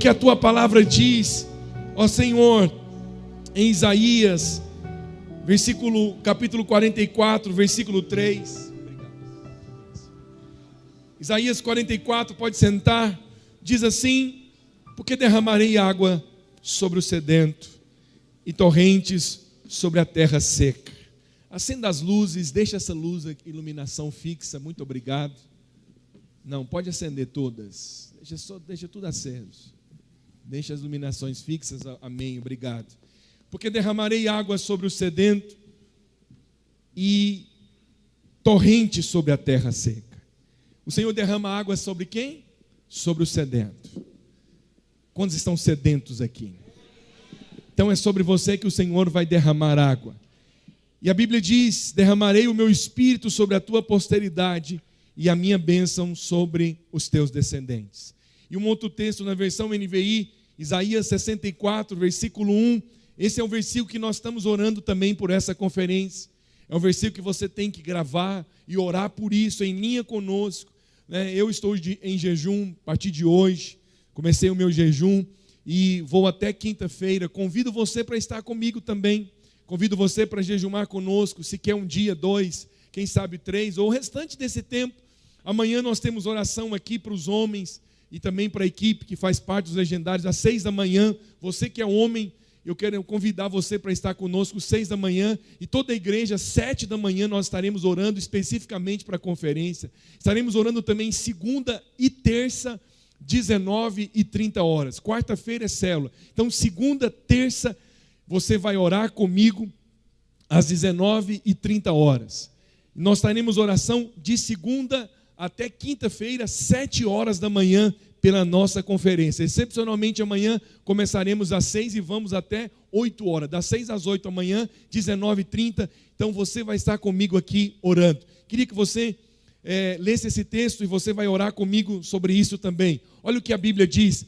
que a tua palavra diz, ó Senhor, em Isaías, capítulo 44, versículo 3. Isaías 44, pode sentar. Diz assim: porque derramarei água sobre o sedento e torrentes sobre a terra seca. Acenda as luzes, deixa essa luz, iluminação fixa, muito obrigado. Não, pode acender todas, deixa tudo aceso. Deixa as iluminações fixas, amém, obrigado. Porque derramarei água sobre o sedento e torrentes sobre a terra seca. O Senhor derrama água sobre quem? Sobre o sedento. Quantos estão sedentos aqui? Então é sobre você que o Senhor vai derramar água. E a Bíblia diz: derramarei o meu espírito sobre a tua posteridade e a minha bênção sobre os teus descendentes. E um outro texto na versão NVI, Isaías 64, versículo 1. Esse é o versículo que nós estamos orando também por essa conferência. É um versículo que você tem que gravar e orar por isso, em linha conosco. Eu estou em jejum a partir de hoje. Comecei o meu jejum e vou até quinta-feira. Convido você para estar comigo também. Convido você para jejumar conosco, se quer um dia, 2, quem sabe 3, ou o restante desse tempo. Amanhã nós temos oração aqui para os homens e também para a equipe que faz parte dos legendários, às 6 da manhã. Você que é homem, eu quero convidar você para estar conosco 6 da manhã, e toda a igreja, 7 da manhã, nós estaremos orando especificamente para a conferência. Estaremos orando também segunda e terça, 19 e 30 horas. Quarta-feira é célula. Então, segunda, terça, você vai orar comigo às 19 e 30 horas. Nós estaremos oração de segunda até quinta-feira, 7 horas da manhã, pela nossa conferência. Excepcionalmente amanhã começaremos às 6 e vamos até 8 horas. Das 6 às 8 amanhã, 19 e 30. Então você vai estar comigo aqui orando. Queria que você lesse esse texto e você vai orar comigo sobre isso também. Olha o que a Bíblia diz: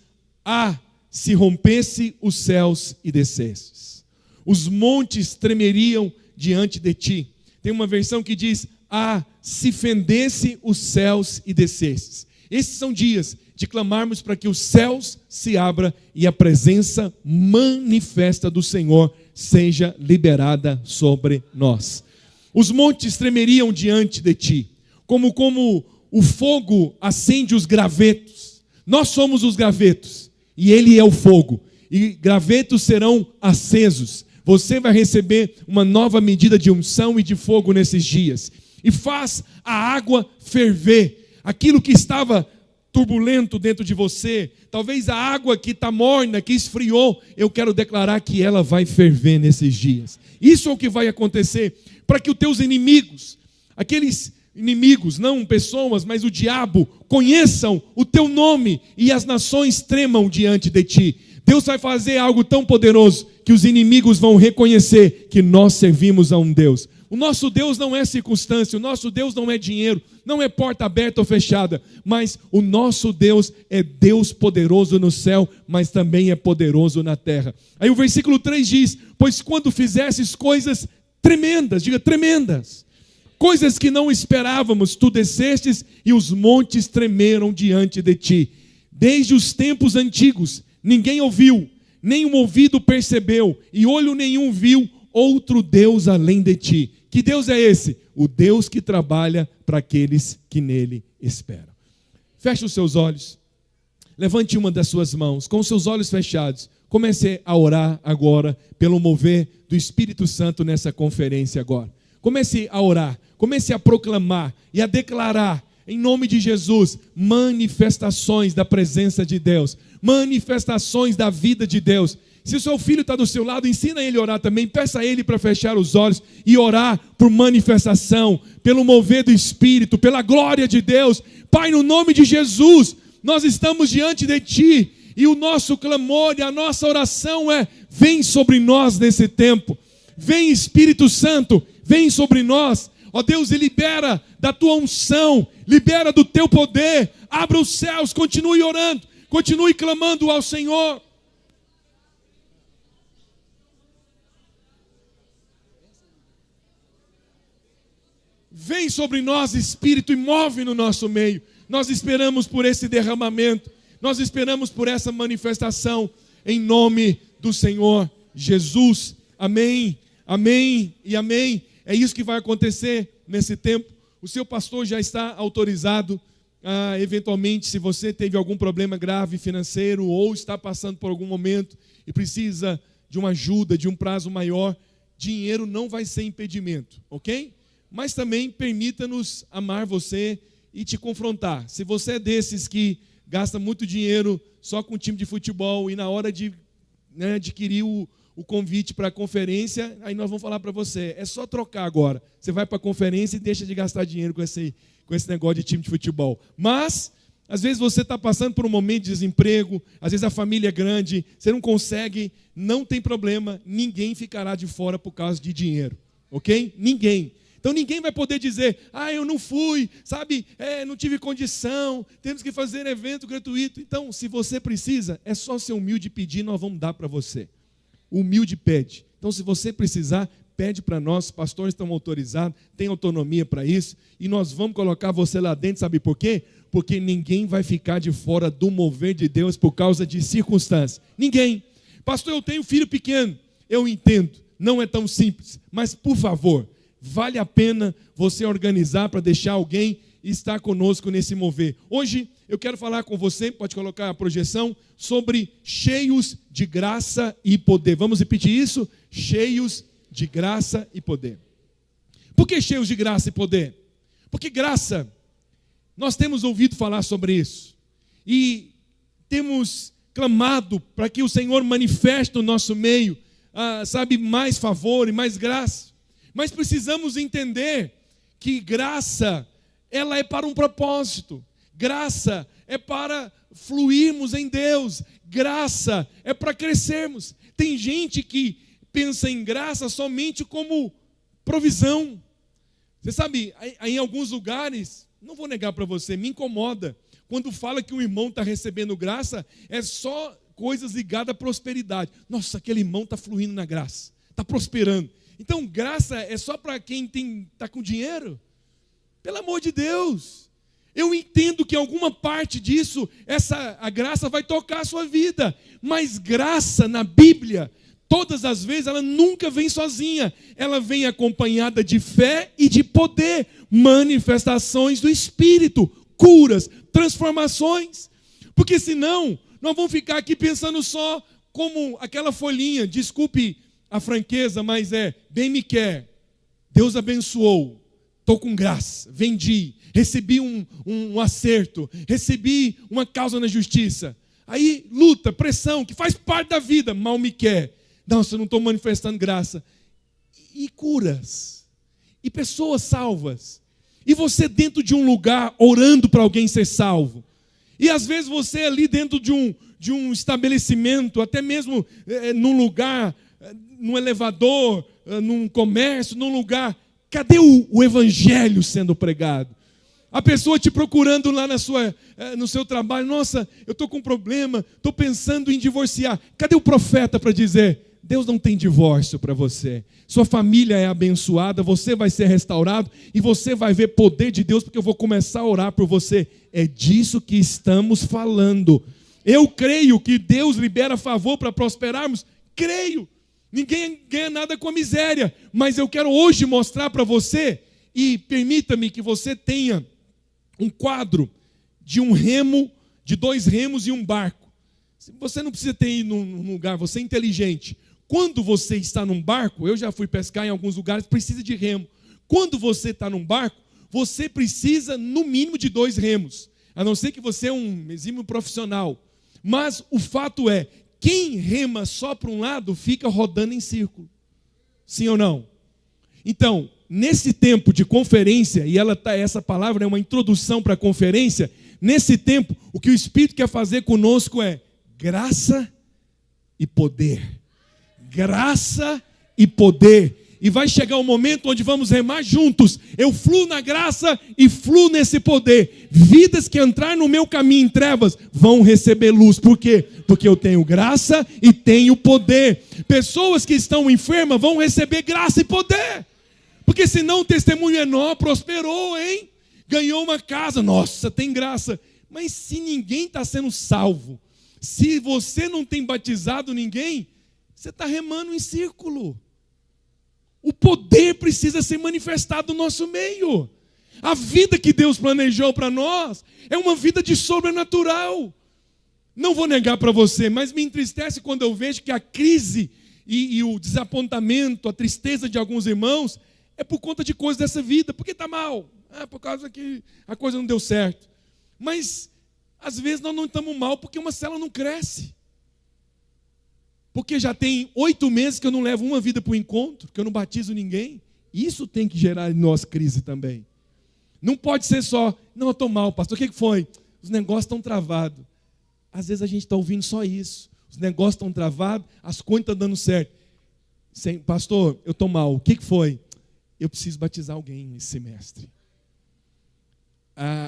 se rompesse os céus e descesses, os montes tremeriam diante de ti. Tem uma versão que diz: se fendesse os céus e descesses. Esses são dias de clamarmos para que os céus se abram e a presença manifesta do Senhor seja liberada sobre nós. Os montes tremeriam diante de ti, como o fogo acende os gravetos. Nós somos os gravetos e Ele é o fogo, e gravetos serão acesos. Você vai receber uma nova medida de unção e de fogo nesses dias. E faz a água ferver. Aquilo que estava turbulento dentro de você, talvez a água que está morna, que esfriou, eu quero declarar que ela vai ferver nesses dias. Isso é o que vai acontecer, para que os teus inimigos, aqueles inimigos, não pessoas, mas o diabo, conheçam o teu nome e as nações tremam diante de ti. Deus vai fazer algo tão poderoso que os inimigos vão reconhecer que nós servimos a um Deus. O nosso Deus não é circunstância, o nosso Deus não é dinheiro, não é porta aberta ou fechada, mas o nosso Deus é Deus poderoso no céu, mas também é poderoso na terra. Aí o versículo 3 diz: pois quando fizesses coisas tremendas, diga tremendas, coisas que não esperávamos, tu descestes e os montes tremeram diante de ti. Desde os tempos antigos, ninguém ouviu, nem um ouvido percebeu, e olho nenhum viu outro Deus além de ti. Que Deus é esse? O Deus que trabalha para aqueles que nele esperam. Feche os seus olhos. Levante uma das suas mãos, com os seus olhos fechados. Comece a orar agora pelo mover do Espírito Santo nessa conferência agora. Comece a orar, comece a proclamar e a declarar, em nome de Jesus, manifestações da presença de Deus, manifestações da vida de Deus. Se o seu filho está do seu lado, ensina ele a orar também. Peça a ele para fechar os olhos e orar por manifestação, pelo mover do Espírito, pela glória de Deus. Pai, no nome de Jesus, nós estamos diante de Ti e o nosso clamor e a nossa oração é: vem sobre nós nesse tempo. Vem, Espírito Santo, vem sobre nós. Ó Deus, e libera da Tua unção, libera do Teu poder. Abra os céus, continue orando, continue clamando ao Senhor. Vem sobre nós, Espírito, e move no nosso meio. Nós esperamos por esse derramamento. Nós esperamos por essa manifestação em nome do Senhor Jesus. Amém, amém e amém. É isso que vai acontecer nesse tempo. O seu pastor já está autorizado a, eventualmente, se você teve algum problema grave financeiro ou está passando por algum momento e precisa de uma ajuda, de um prazo maior, dinheiro não vai ser impedimento, ok? Mas também permita-nos amar você e te confrontar. Se você é desses que gasta muito dinheiro só com time de futebol e na hora de adquirir o convite para a conferência, aí nós vamos falar para você, é só trocar agora. Você vai para a conferência e deixa de gastar dinheiro com esse negócio de time de futebol. Mas, às vezes você está passando por um momento de desemprego, às vezes a família é grande, você não consegue, não tem problema, ninguém ficará de fora por causa de dinheiro, ok? Ninguém. Então ninguém vai poder dizer, eu não fui, sabe, não tive condição, temos que fazer evento gratuito. Então, se você precisa, é só ser humilde e pedir, nós vamos dar para você. Humilde pede. Então, se você precisar, pede para nós, pastores estão autorizados, tem autonomia para isso, e nós vamos colocar você lá dentro, sabe por quê? Porque ninguém vai ficar de fora do mover de Deus por causa de circunstâncias. Ninguém. Pastor, eu tenho filho pequeno. Eu entendo, não é tão simples, mas por favor, vale a pena você organizar para deixar alguém estar conosco nesse mover. Hoje eu quero falar com você, pode colocar a projeção, sobre cheios de graça e poder. Vamos repetir isso? Cheios de graça e poder. Por que cheios de graça e poder? Porque graça, nós temos ouvido falar sobre isso. E temos clamado para que o Senhor manifeste no nosso meio, mais favor e mais graça. Mas precisamos entender que graça, ela é para um propósito. Graça é para fluirmos em Deus. Graça é para crescermos. Tem gente que pensa em graça somente como provisão. Você sabe, em alguns lugares, não vou negar para você, me incomoda. Quando fala que o irmão está recebendo graça, é só coisas ligadas à prosperidade. Nossa, aquele irmão está fluindo na graça, está prosperando. Então, graça é só para quem está com dinheiro? Pelo amor de Deus. Eu entendo que alguma parte disso, a graça vai tocar a sua vida. Mas graça na Bíblia, todas as vezes, ela nunca vem sozinha. Ela vem acompanhada de fé e de poder. Manifestações do Espírito, curas, transformações. Porque senão, nós vamos ficar aqui pensando só como aquela folhinha, desculpe a franqueza, mas bem me quer, Deus abençoou, estou com graça, vendi, recebi um acerto, recebi uma causa na justiça, aí luta, pressão, que faz parte da vida, mal me quer, nossa, eu não estou manifestando graça, e curas, e pessoas salvas, e você dentro de um lugar orando para alguém ser salvo, e às vezes você ali dentro de um estabelecimento, até mesmo num lugar, num elevador, num comércio, num lugar, cadê o evangelho sendo pregado? A pessoa te procurando lá no seu trabalho, nossa, eu estou com um problema, estou pensando em divorciar. Cadê o profeta para dizer, Deus não tem divórcio para você, sua família é abençoada, você vai ser restaurado e você vai ver poder de Deus, porque eu vou começar a orar por você. É disso que estamos falando. Eu creio que Deus libera favor para prosperarmos, creio. Ninguém ganha nada com a miséria, mas eu quero hoje mostrar para você, e permita-me que você tenha um quadro de um remo, de 2 remos e um barco. Você não precisa ter ido num lugar, você é inteligente. Quando você está num barco, eu já fui pescar em alguns lugares, precisa de remo. Quando você está num barco, você precisa no mínimo de 2 remos, a não ser que você é um exímio profissional. Mas o fato é, quem rema só para um lado fica rodando em círculo. Sim ou não? Então, nesse tempo de conferência, e essa palavra é uma introdução para a conferência, nesse tempo, o que o Espírito quer fazer conosco é graça e poder. Graça e poder. E vai chegar um momento onde vamos remar juntos. Eu fluo na graça e fluo nesse poder. Vidas que entrar no meu caminho em trevas vão receber luz. Por quê? Porque eu tenho graça e tenho poder. Pessoas que estão enfermas vão receber graça e poder. Porque senão o testemunho é prosperou, hein? Ganhou uma casa. Nossa, tem graça. Mas se ninguém está sendo salvo, se você não tem batizado ninguém, você está remando em círculo. O poder precisa ser manifestado no nosso meio. A vida que Deus planejou para nós é uma vida de sobrenatural. Não vou negar para você, mas me entristece quando eu vejo que a crise e o desapontamento, a tristeza de alguns irmãos é por conta de coisas dessa vida. Porque está mal, por causa que a coisa não deu certo. Mas às vezes nós não estamos mal porque uma célula não cresce. Porque já tem 8 meses que eu não levo uma vida para o encontro, que eu não batizo ninguém. Isso tem que gerar em nós crise também. Não pode ser só, não, eu estou mal, pastor, o que foi? Os negócios estão travados. Às vezes a gente está ouvindo só isso. Os negócios estão travados, as contas estão dando certo. Pastor, eu estou mal, o que foi? Eu preciso batizar alguém esse semestre.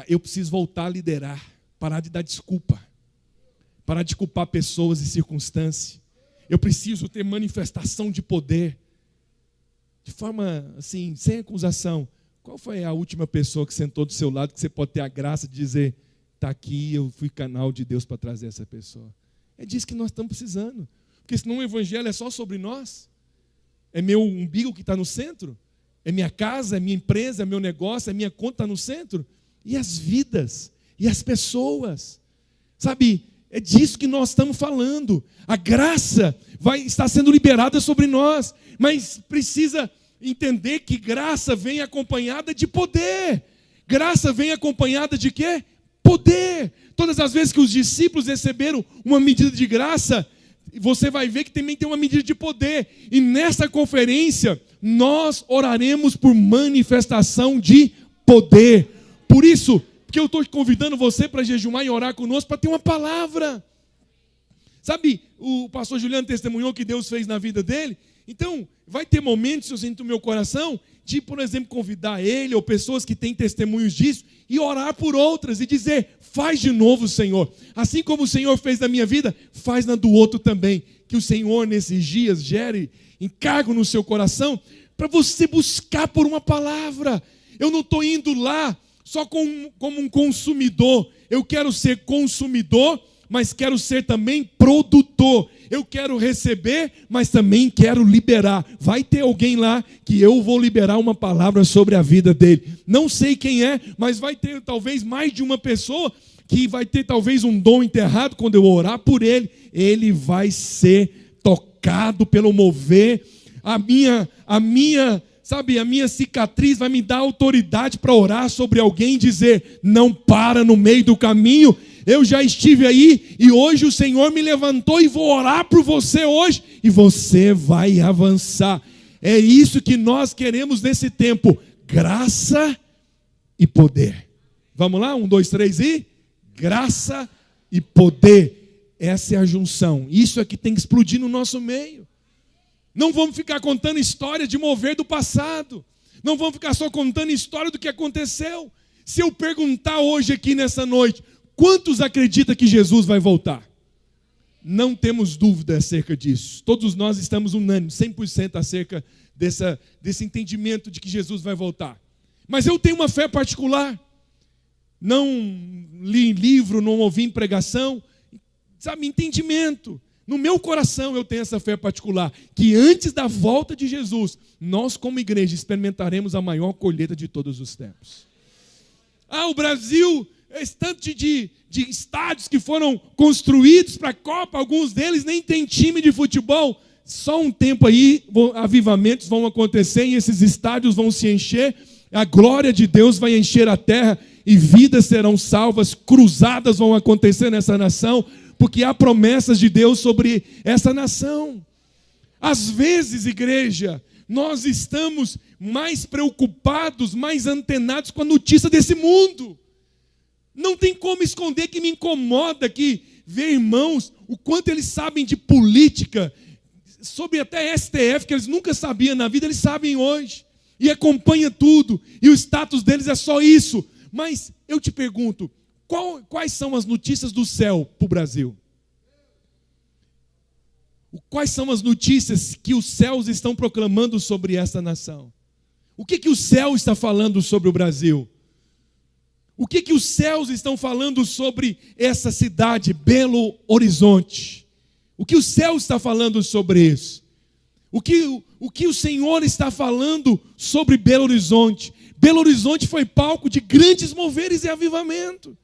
Eu preciso voltar a liderar, parar de dar desculpa, parar de culpar pessoas e circunstâncias. Eu preciso ter manifestação de poder, de forma assim, sem acusação. Qual foi a última pessoa que sentou do seu lado que você pode ter a graça de dizer, está aqui, eu fui canal de Deus para trazer essa pessoa? É disso que nós estamos precisando. Porque senão o evangelho é só sobre nós. É meu umbigo que está no centro. É minha casa, é minha empresa, é meu negócio, é minha conta no centro. E as vidas, e as pessoas. Sabe, é disso que nós estamos falando. A graça vai estar sendo liberada sobre nós. Mas precisa entender que graça vem acompanhada de poder. Graça vem acompanhada de quê? Poder. Todas as vezes que os discípulos receberam uma medida de graça, você vai ver que também tem uma medida de poder. E nessa conferência, nós oraremos por manifestação de poder. Por isso, porque eu estou convidando você para jejuar e orar conosco, para ter uma palavra. Sabe, o pastor Juliano testemunhou que Deus fez na vida dele. Então, vai ter momentos, eu sinto no meu coração, de, por exemplo, convidar ele ou pessoas que têm testemunhos disso e orar por outras e dizer, faz de novo, Senhor. Assim como o Senhor fez na minha vida, faz na do outro também. Que o Senhor, nesses dias, gere encargo no seu coração para você buscar por uma palavra. Eu não estou indo lá só como um consumidor. Eu quero ser consumidor, mas quero ser também produtor. Eu quero receber, mas também quero liberar. Vai ter alguém lá que eu vou liberar uma palavra sobre a vida dele. Não sei quem é, mas vai ter talvez mais de uma pessoa que vai ter talvez um dom enterrado. Quando eu orar por ele, ele vai ser tocado pelo mover. A minha cicatriz vai me dar autoridade para orar sobre alguém e dizer, não para no meio do caminho. Eu já estive aí e hoje o Senhor me levantou e vou orar por você hoje. E você vai avançar. É isso que nós queremos nesse tempo. Graça e poder. Vamos lá? 1, 2, 3 e... Graça e poder. Essa é a junção. Isso é que tem que explodir no nosso meio. Não vamos ficar contando história de mover do passado. Não vamos ficar só contando história do que aconteceu. Se eu perguntar hoje aqui nessa noite, quantos acreditam que Jesus vai voltar? Não temos dúvida acerca disso. Todos nós estamos unânimes, 100% acerca desse entendimento de que Jesus vai voltar. Mas eu tenho uma fé particular. Não li em livro, não ouvi em pregação. Sabe, entendimento. No meu coração eu tenho essa fé particular. Que antes da volta de Jesus, nós como igreja experimentaremos a maior colheita de todos os tempos. O Brasil... Esse tanto de estádios que foram construídos para a Copa, alguns deles nem tem time de futebol. Só um tempo aí, avivamentos vão acontecer e esses estádios vão se encher. A glória de Deus vai encher a terra e vidas serão salvas, cruzadas vão acontecer nessa nação, porque há promessas de Deus sobre essa nação. Às vezes, igreja, nós estamos mais preocupados, mais antenados com a notícia desse mundo. Não tem como esconder que me incomoda aqui ver irmãos, o quanto eles sabem de política, sobre até STF, que eles nunca sabiam na vida, eles sabem hoje. E acompanha tudo, e o status deles é só isso. Mas eu te pergunto, quais são as notícias do céu para o Brasil? Quais são as notícias que os céus estão proclamando sobre essa nação? O que o céu está falando sobre o Brasil? O que os céus estão falando sobre essa cidade, Belo Horizonte? O que o céu está falando sobre isso? O que o Senhor está falando sobre Belo Horizonte? Belo Horizonte foi palco de grandes moveres e avivamento.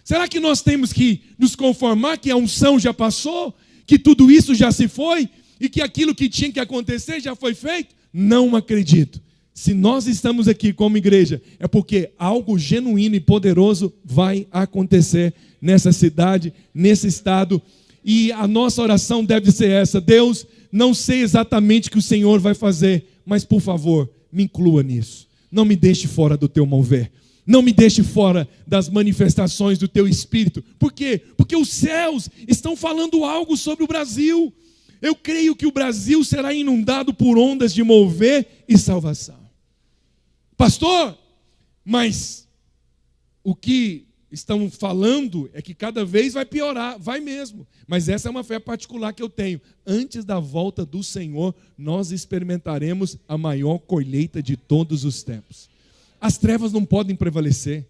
Será que nós temos que nos conformar que a unção já passou, que tudo isso já se foi e que aquilo que tinha que acontecer já foi feito? Não acredito. Se nós estamos aqui como igreja, é porque algo genuíno e poderoso vai acontecer nessa cidade, nesse estado. E a nossa oração deve ser essa: Deus, não sei exatamente o que o Senhor vai fazer, mas por favor, me inclua nisso. Não me deixe fora do teu mover. Não me deixe fora das manifestações do teu Espírito. Por quê? Porque os céus estão falando algo sobre o Brasil. Eu creio que o Brasil será inundado por ondas de mover e salvação. Pastor, mas o que estão falando é que cada vez vai piorar, vai mesmo. Mas essa é uma fé particular que eu tenho. Antes da volta do Senhor, nós experimentaremos a maior colheita de todos os tempos. As trevas não podem prevalecer.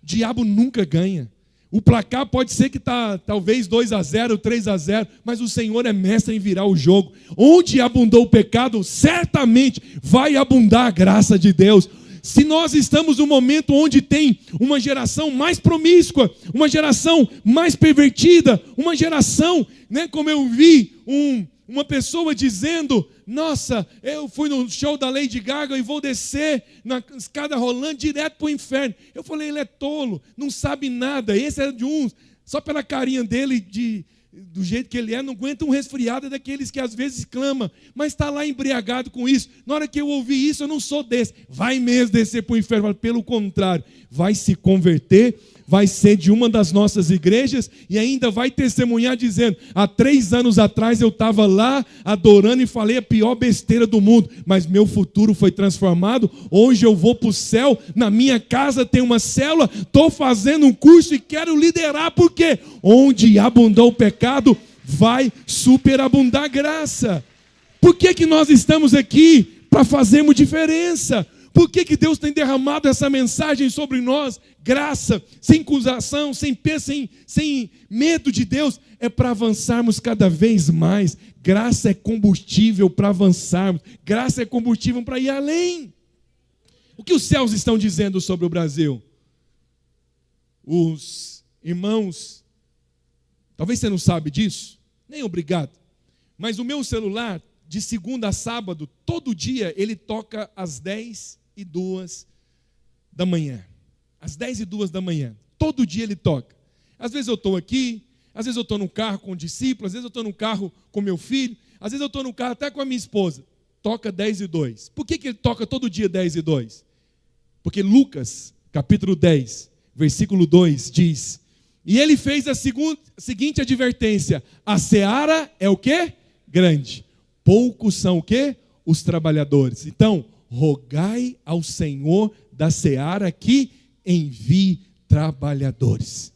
O diabo nunca ganha. O placar pode ser que está talvez 2-0, 3-0, mas o Senhor é mestre em virar o jogo. Onde abundou o pecado, certamente vai abundar a graça de Deus. Se nós estamos num momento onde tem uma geração mais promíscua, uma geração mais pervertida, uma geração, como eu vi uma pessoa dizendo: nossa, eu fui no show da Lady Gaga e vou descer na escada rolando direto para o inferno. Eu falei, ele é tolo, não sabe nada. Esse é de uns, só pela carinha dele, do jeito que ele é, não aguenta um resfriado daqueles que às vezes clama, mas está lá embriagado com isso. Na hora que eu ouvi isso, eu não sou desse. Vai mesmo descer para o inferno. Pelo contrário, vai se converter, vai ser de uma das nossas igrejas e ainda vai testemunhar dizendo: há 3 anos atrás eu estava lá adorando e falei a pior besteira do mundo, mas meu futuro foi transformado. Hoje eu vou para o céu, na minha casa tem uma célula, estou fazendo um curso e quero liderar, porque onde abundou o pecado, vai superabundar graça. Por que nós estamos aqui? Para fazermos diferença. Por que Deus tem derramado essa mensagem sobre nós? Graça, sem acusação, sem peso, sem medo de Deus. É para avançarmos cada vez mais. Graça é combustível para avançarmos. Graça é combustível para ir além. O que os céus estão dizendo sobre o Brasil? Os irmãos, talvez você não sabe disso, nem obrigado, mas o meu celular, de segunda a sábado, todo dia ele toca às 10:02 da manhã. Às 10:02 da manhã. Todo dia ele toca. Às vezes eu estou aqui, às vezes eu estou no carro com o discípulo, às vezes eu estou no carro com meu filho, às vezes eu estou no carro até com a minha esposa. Toca 10:02. Por que ele toca todo dia 10:02? Porque Lucas, capítulo 10, versículo 2 diz: e ele fez a seguinte advertência: a seara é o quê? Grande. Poucos são o quê? Os trabalhadores. Então, rogai ao Senhor da seara que envie trabalhadores.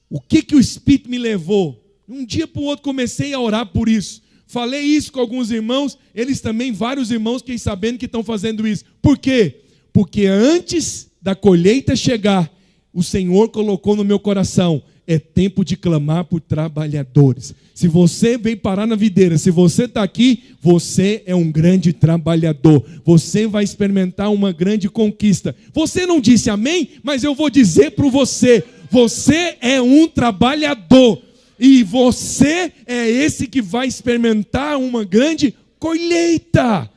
O que o Espírito me levou? Um dia para o outro comecei a orar por isso. Falei isso com alguns irmãos, eles também, vários irmãos, fiquei sabendo que estão fazendo isso. Por quê? Porque antes da colheita chegar, o Senhor colocou no meu coração: é tempo de clamar por trabalhadores. Se você veio parar na videira, se você está aqui, você é um grande trabalhador. Você vai experimentar uma grande conquista. Você não disse amém, mas eu vou dizer para você: você é um trabalhador. E você é esse que vai experimentar uma grande colheita.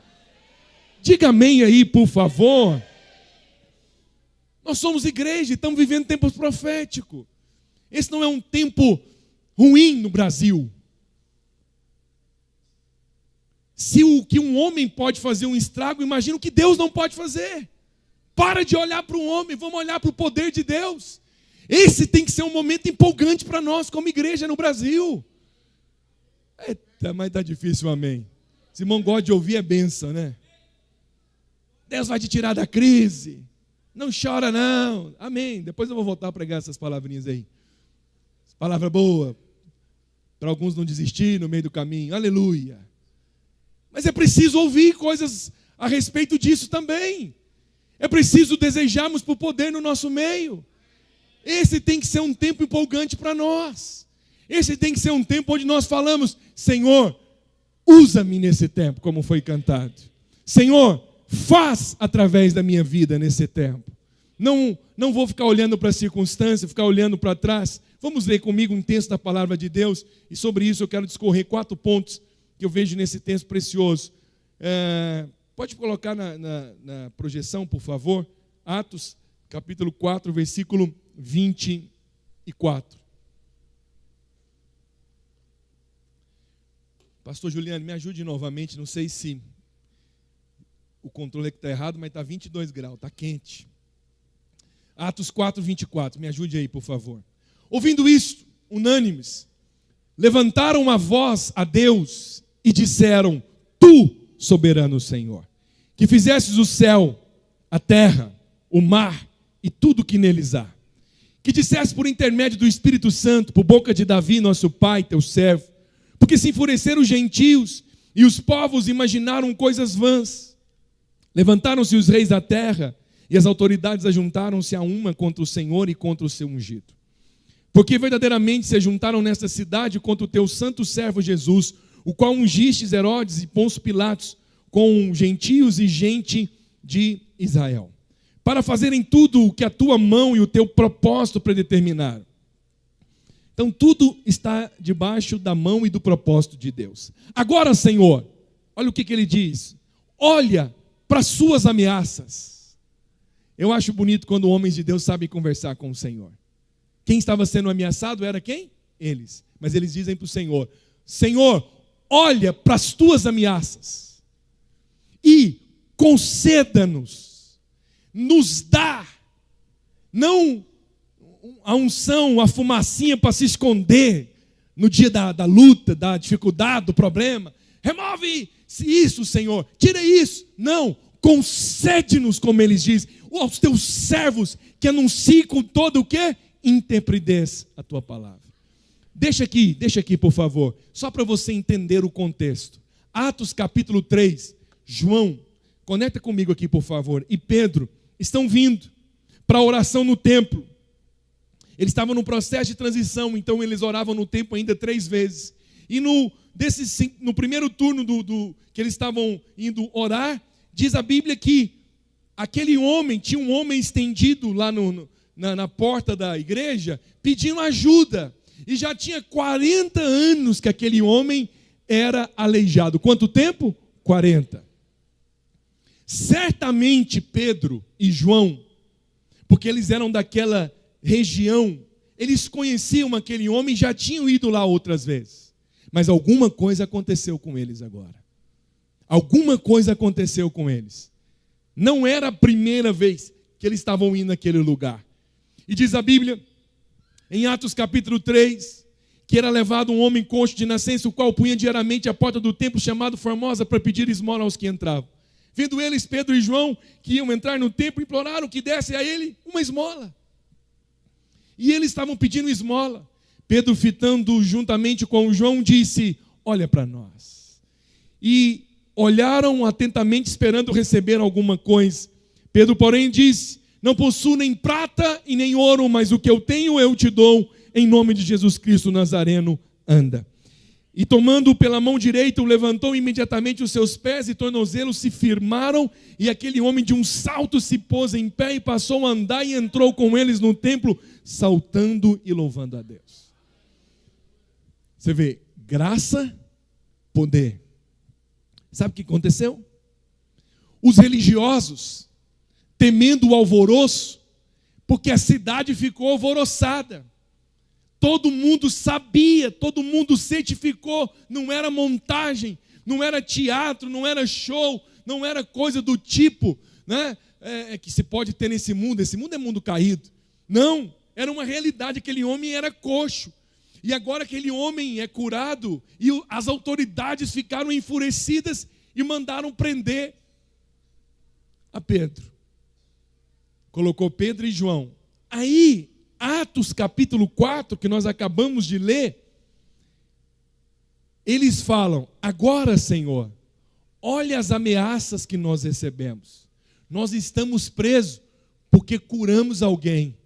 Diga amém aí, por favor. Nós somos igreja e estamos vivendo tempos proféticos. Esse não é um tempo ruim no Brasil. Se o que um homem pode fazer um estrago, imagina o que Deus não pode fazer. Para de olhar para o homem, vamos olhar para o poder de Deus. Esse tem que ser um momento empolgante para nós como igreja no Brasil. Eita, mas está difícil, amém. Se irmão gosta de ouvir, é bênção, né? Deus vai te tirar da crise. Não chora não, amém. Depois eu vou voltar a pregar essas palavrinhas aí. Palavra boa, para alguns não desistir no meio do caminho, aleluia. Mas é preciso ouvir coisas a respeito disso também. É preciso desejarmos por poder no nosso meio. Esse tem que ser um tempo empolgante para nós. Esse tem que ser um tempo onde nós falamos: Senhor, usa-me nesse tempo, como foi cantado. Senhor, faz através da minha vida nesse tempo. Não vou ficar olhando para a circunstância, ficar olhando para trás. Vamos ler comigo um texto da palavra de Deus, e sobre isso eu quero discorrer 4 pontos que eu vejo nesse texto precioso. Pode colocar na projeção, por favor, Atos, capítulo 4, versículo 24. Pastor Juliano, me ajude novamente, não sei se o controle aqui está errado, mas está 22 graus, está quente. Atos 4, 24, me ajude aí, por favor. Ouvindo isto, unânimes, levantaram a voz a Deus e disseram: Tu, soberano Senhor, que fizestes o céu, a terra, o mar e tudo que neles há, que disseste por intermédio do Espírito Santo, por boca de Davi, nosso pai, teu servo, porque se enfureceram os gentios e os povos imaginaram coisas vãs. Levantaram-se os reis da terra e as autoridades ajuntaram-se a uma contra o Senhor e contra o seu ungido. Porque verdadeiramente se ajuntaram nesta cidade contra o teu santo servo Jesus, o qual ungistes Herodes e Pôncio Pilatos com gentios e gente de Israel, para fazerem tudo o que a tua mão e o teu propósito predeterminaram. Então tudo está debaixo da mão e do propósito de Deus. Agora, Senhor, olha o que ele diz: olha para as suas ameaças. Eu acho bonito quando homens de Deus sabem conversar com o Senhor. Quem estava sendo ameaçado era quem? Eles. Mas eles dizem para o Senhor: Senhor, olha para as tuas ameaças e conceda-nos, nos dá, não a unção, a fumacinha para se esconder no dia da luta, da dificuldade, do problema. Remove isso, Senhor, tira isso. Não, concede-nos, como eles dizem, aos teus servos que anunciem com todo o quê? Intrepidez a tua palavra. Deixa aqui, por favor, só para você entender o contexto. Atos capítulo 3, João, conecta comigo aqui, por favor, e Pedro estão vindo para a oração no templo. Eles estavam no processo de transição, então eles oravam no templo ainda 3 vezes. E no primeiro turno que eles estavam indo orar, diz a Bíblia que aquele homem, tinha um homem estendido lá na porta da igreja, pedindo ajuda. E já tinha 40 anos que aquele homem era aleijado. Quanto tempo? 40. Certamente Pedro e João, porque eles eram daquela região, eles conheciam aquele homem e já tinham ido lá outras vezes. Mas alguma coisa aconteceu com eles agora. Alguma coisa aconteceu com eles. Não era a primeira vez que eles estavam indo naquele lugar. E diz a Bíblia, em Atos capítulo 3, que era levado um homem coxo de nascença, o qual punha diariamente a porta do templo chamado Formosa para pedir esmola aos que entravam. Vendo eles, Pedro e João, que iam entrar no templo, imploraram que desse a ele uma esmola. E eles estavam pedindo esmola. Pedro, fitando juntamente com João, disse: olha para nós. E olharam atentamente, esperando receber alguma coisa. Pedro, porém, disse: não possuo nem prata e nem ouro, mas o que eu tenho eu te dou. Em nome de Jesus Cristo Nazareno, anda. E tomando-o pela mão direita, o levantou imediatamente os seus pés e tornozelos se firmaram, e aquele homem de um salto se pôs em pé e passou a andar e entrou com eles no templo, saltando e louvando a Deus. Você vê, graça, poder. Sabe o que aconteceu? Os religiosos, temendo o alvoroço, porque a cidade ficou alvoroçada. Todo mundo sabia, todo mundo certificou, não era montagem, não era teatro, não era show, não era coisa do tipo, né? Que se pode ter nesse mundo. Esse mundo é mundo caído. Não, era uma realidade, aquele homem era coxo. E agora aquele homem é curado e as autoridades ficaram enfurecidas e mandaram prender a Pedro. Colocou Pedro e João. Aí, Atos capítulo 4, que nós acabamos de ler, eles falam: agora, Senhor, olha as ameaças que nós recebemos. Nós estamos presos porque curamos alguém.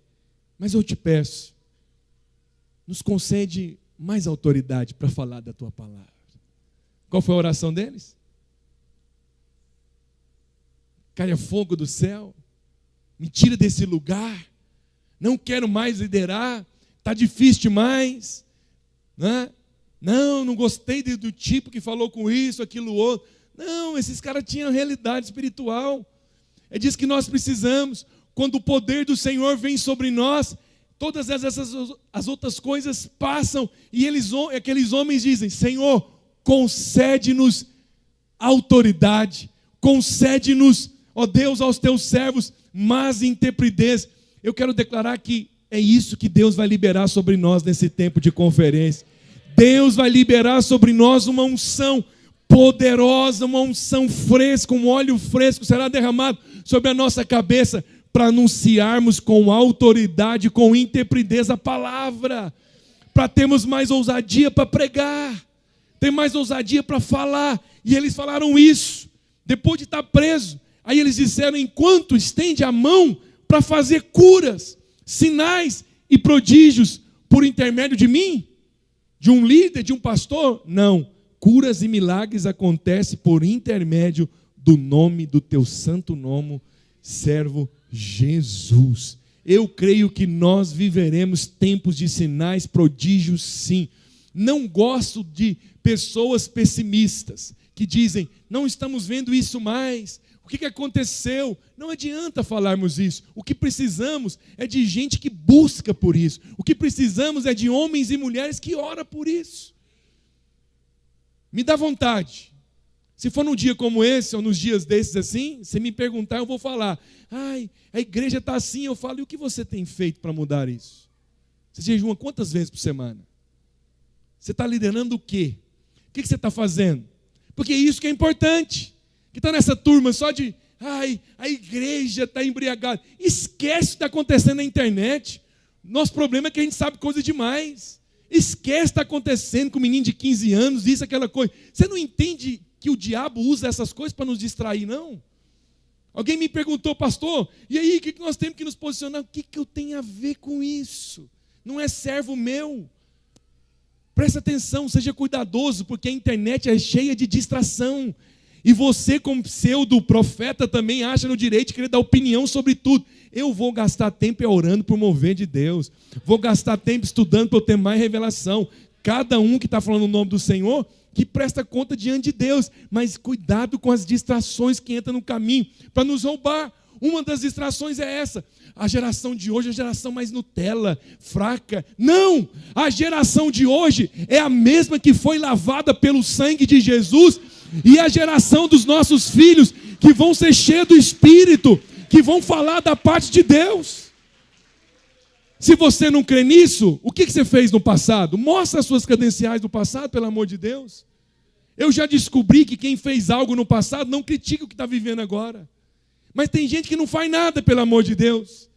Mas eu te peço, nos concede mais autoridade para falar da tua palavra. Qual foi a oração deles? Caia fogo do céu, me tira desse lugar, não quero mais liderar, está difícil demais, né? Não gostei do tipo que falou com isso, aquilo outro. Não, esses caras tinham realidade espiritual. É disso que nós precisamos. Quando o poder do Senhor vem sobre nós, todas as outras coisas passam, e aqueles homens dizem: Senhor, concede-nos autoridade, concede-nos, ó Deus, aos teus servos, mais intrepidez. Eu quero declarar que é isso que Deus vai liberar sobre nós nesse tempo de conferência. Deus vai liberar sobre nós uma unção poderosa, uma unção fresca, um óleo fresco será derramado sobre a nossa cabeça, para anunciarmos com autoridade, com intrepidez a palavra, para termos mais ousadia para pregar, ter mais ousadia para falar. E eles falaram isso, depois de estar preso. Aí eles disseram: enquanto estende a mão para fazer curas, sinais e prodígios por intermédio de mim, de um líder, de um pastor? Não, curas e milagres acontecem por intermédio do nome do teu santo nome, servo Jesus. Eu creio que nós viveremos tempos de sinais, prodígios, sim. Não gosto de pessoas pessimistas que dizem: não estamos vendo isso mais, o que aconteceu? Não adianta falarmos isso. O que precisamos é de gente que busca por isso. O que precisamos é de homens e mulheres que oram por isso. Me dá vontade. Se for num dia como esse, ou nos dias desses assim, se me perguntar, eu vou falar: ai, a igreja está assim. Eu falo: e o que você tem feito para mudar isso? Você jejuma quantas vezes por semana? Você está liderando o quê? O que você está fazendo? Porque é isso que é importante. Que está nessa turma só de: ai, a igreja está embriagada. Esquece o que está acontecendo na internet. Nosso problema é que a gente sabe coisa demais. Esquece o que está acontecendo com um menino de 15 anos, isso, aquela coisa. Você não entende que o diabo usa essas coisas para nos distrair, não? Alguém me perguntou: pastor, e aí, o que nós temos que nos posicionar? O que eu tenho a ver com isso? Não é servo meu. Presta atenção, seja cuidadoso, porque a internet é cheia de distração. E você, como pseudo-profeta, também acha no direito de querer dar opinião sobre tudo. Eu vou gastar tempo orando por mover de Deus. Vou gastar tempo estudando para eu ter mais revelação. Cada um que está falando o nome do Senhor, que presta conta diante de Deus. Mas cuidado com as distrações que entram no caminho para nos roubar. Uma das distrações é essa: a geração de hoje é a geração mais Nutella, fraca. Não! A geração de hoje é a mesma que foi lavada pelo sangue de Jesus, e a geração dos nossos filhos que vão ser cheios do Espírito, que vão falar da parte de Deus. Se você não crê nisso, o que você fez no passado? Mostra as suas credenciais do passado, pelo amor de Deus. Eu já descobri que quem fez algo no passado não critica o que está vivendo agora. Mas tem gente que não faz nada, pelo amor de Deus.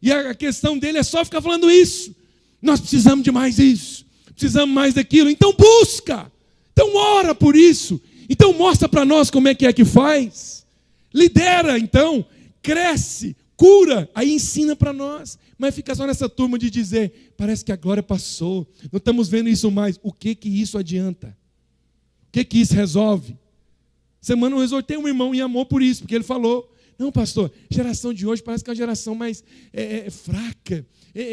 E a questão dele é só ficar falando isso. Nós precisamos de mais isso, precisamos mais daquilo. Então busca, então ora por isso. Então mostra para nós como é que faz. Lidera então, cresce, cura, aí ensina para nós. Mas fica só nessa turma de dizer: parece que a glória passou, não estamos vendo isso mais. O que isso adianta? O que isso resolve? Semana eu exortei um irmão em amor por isso, porque ele falou: não, pastor, geração de hoje parece que é uma geração mais fraca,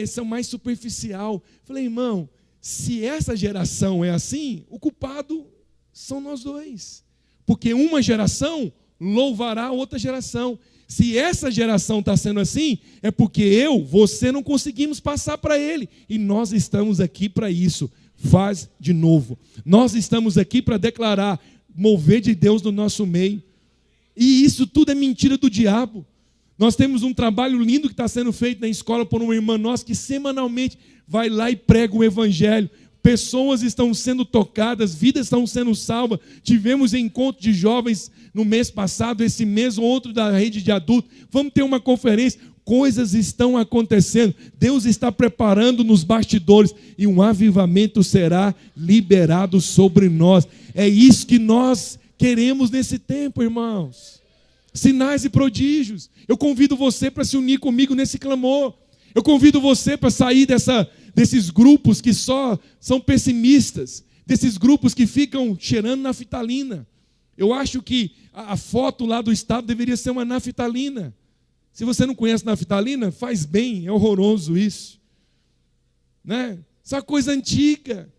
são mais superficial. Falei: irmão, se essa geração é assim, o culpado são nós dois. Porque uma geração louvará a outra geração. Se essa geração está sendo assim, é porque você não conseguimos passar para ele. E nós estamos aqui para isso. Faz de novo. Nós estamos aqui para declarar mover de Deus no nosso meio. E isso tudo é mentira do diabo. Nós temos um trabalho lindo que está sendo feito na escola por uma irmã nossa que semanalmente vai lá e prega o evangelho. Pessoas estão sendo tocadas, vidas estão sendo salvas. Tivemos encontro de jovens no mês passado, esse mês outro da rede de adultos. Vamos ter uma conferência. Coisas estão acontecendo. Deus está preparando nos bastidores e um avivamento será liberado sobre nós. É isso que nós queremos nesse tempo, irmãos. Sinais e prodígios. Eu convido você para se unir comigo nesse clamor. Eu convido você para sair desses grupos que só são pessimistas, desses grupos que ficam cheirando naftalina. Eu acho que a foto lá do estado deveria ser uma naftalina. Se você não conhece naftalina, faz bem, é horroroso isso. Né? Essa coisa antiga.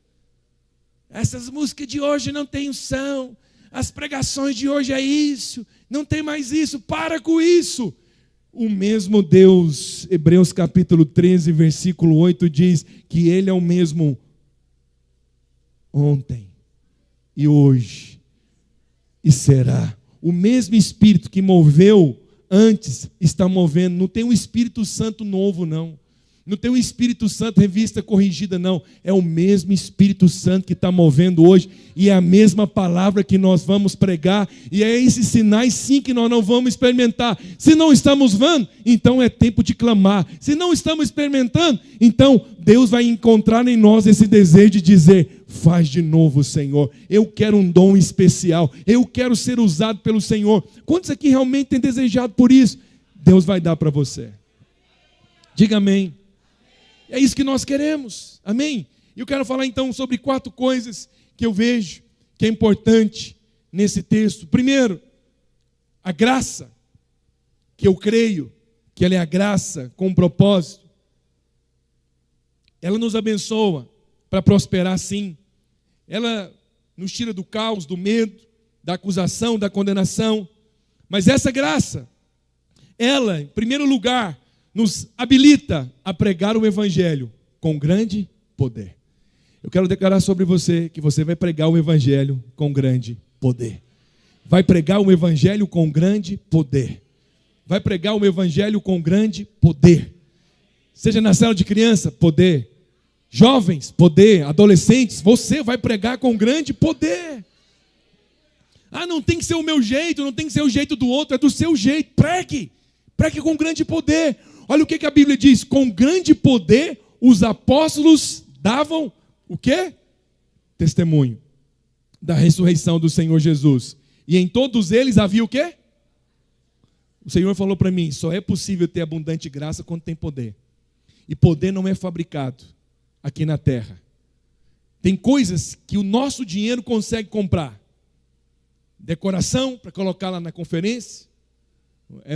Essas músicas de hoje não têm unção. As pregações de hoje é isso. Não tem mais isso. Para com isso. O mesmo Deus, Hebreus capítulo 13, versículo 8, diz que Ele é o mesmo ontem e hoje e será. O mesmo Espírito que moveu antes está movendo. Não tem um Espírito Santo novo, não. Não tem um Espírito Santo revista corrigida, não. É o mesmo Espírito Santo que está movendo hoje. E é a mesma palavra que nós vamos pregar. E é esses sinais, sim, que nós não vamos experimentar. Se não estamos vendo, então é tempo de clamar. Se não estamos experimentando, então Deus vai encontrar em nós esse desejo de dizer: faz de novo, Senhor. Eu quero um dom especial. Eu quero ser usado pelo Senhor. Quantos aqui realmente têm desejado por isso? Deus vai dar para você. Diga amém. É isso que nós queremos, amém? E eu quero falar então sobre 4 coisas que eu vejo que é importante nesse texto. Primeiro, a graça, que eu creio que ela é a graça com um propósito. Ela nos abençoa para prosperar, sim. Ela nos tira do caos, do medo, da acusação, da condenação. Mas essa graça, ela, em primeiro lugar, nos habilita a pregar o Evangelho com grande poder. Eu quero declarar sobre você que você vai pregar o Evangelho com grande poder. Vai pregar o Evangelho com grande poder. Vai pregar o Evangelho com grande poder. Seja na célula de criança, poder. Jovens, poder. Adolescentes, você vai pregar com grande poder. Ah, não tem que ser o meu jeito, não tem que ser o jeito do outro, é do seu jeito. Pregue. Pregue com grande poder. Olha o que a Bíblia diz: com grande poder os apóstolos davam o quê? Testemunho da ressurreição do Senhor Jesus. E em todos eles havia o quê? O Senhor falou para mim: só é possível ter abundante graça quando tem poder. E poder não é fabricado aqui na terra. Tem coisas que o nosso dinheiro consegue comprar. Decoração para colocar lá na conferência.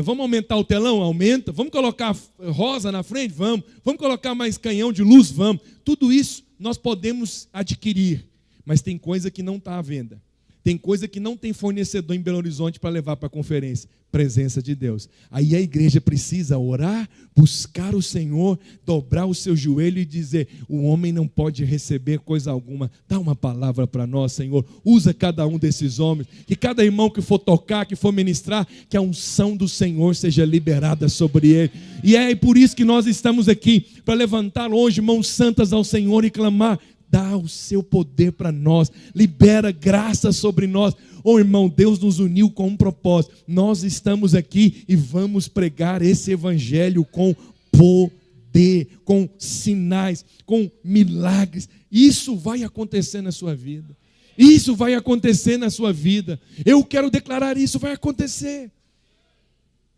Vamos aumentar o telão? Aumenta. Vamos colocar rosa na frente? Vamos. Vamos colocar mais canhão de luz? Vamos. Tudo isso nós podemos adquirir, mas tem coisa que não está à venda. Tem coisa que não tem fornecedor em Belo Horizonte para levar para a conferência. Presença de Deus. Aí a igreja precisa orar, buscar o Senhor, dobrar o seu joelho e dizer: o homem não pode receber coisa alguma. Dá uma palavra para nós, Senhor. Usa cada um desses homens. Que cada irmão que for tocar, que for ministrar, que a unção do Senhor seja liberada sobre ele. E é por isso que nós estamos aqui, para levantar hoje mãos santas ao Senhor e clamar: dá o seu poder para nós, libera graça sobre nós. Oh irmão, Deus nos uniu com um propósito. Nós estamos aqui e vamos pregar esse evangelho com poder, com sinais, com milagres. Isso vai acontecer na sua vida. Isso vai acontecer na sua vida. Eu quero declarar isso, vai acontecer.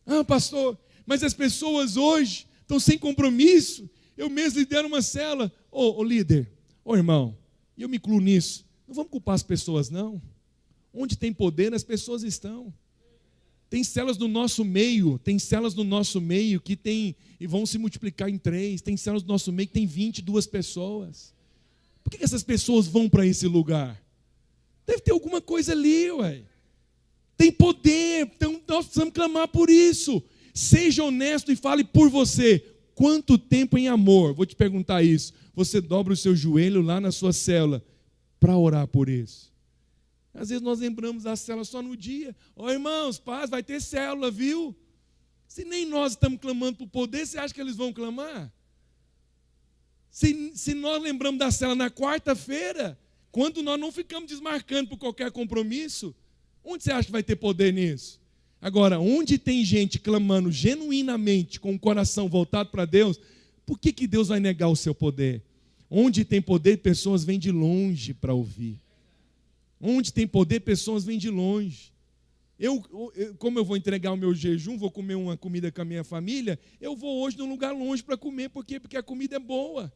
Ah, pastor, mas as pessoas hoje estão sem compromisso. Eu mesmo lidero uma célula. Ô líder, ô irmão, e eu me incluo nisso. Não vamos culpar as pessoas, não. Onde tem poder, as pessoas estão. Tem células no nosso meio, que tem e vão se multiplicar em 3. Tem células no nosso meio que tem 22 pessoas. Por que essas pessoas vão para esse lugar? Deve ter alguma coisa ali, ué. Tem poder, então nós precisamos clamar por isso. Seja honesto e fale por você. Quanto tempo em amor, vou te perguntar isso, você dobra o seu joelho lá na sua célula para orar por isso? Às vezes nós lembramos da célula só no dia. Ó irmãos, paz, vai ter célula, viu? Se nem nós estamos clamando por poder, você acha que eles vão clamar? Se nós lembramos da célula na quarta-feira, quando nós não ficamos desmarcando por qualquer compromisso, onde você acha que vai ter poder nisso? Agora, onde tem gente clamando genuinamente, com o coração voltado para Deus, por que Deus vai negar o seu poder? Onde tem poder, pessoas vêm de longe para ouvir. Onde tem poder, pessoas vêm de longe. Como eu vou entregar o meu jejum, vou comer uma comida com a minha família, eu vou hoje num lugar longe para comer. Por quê? Porque a comida é boa.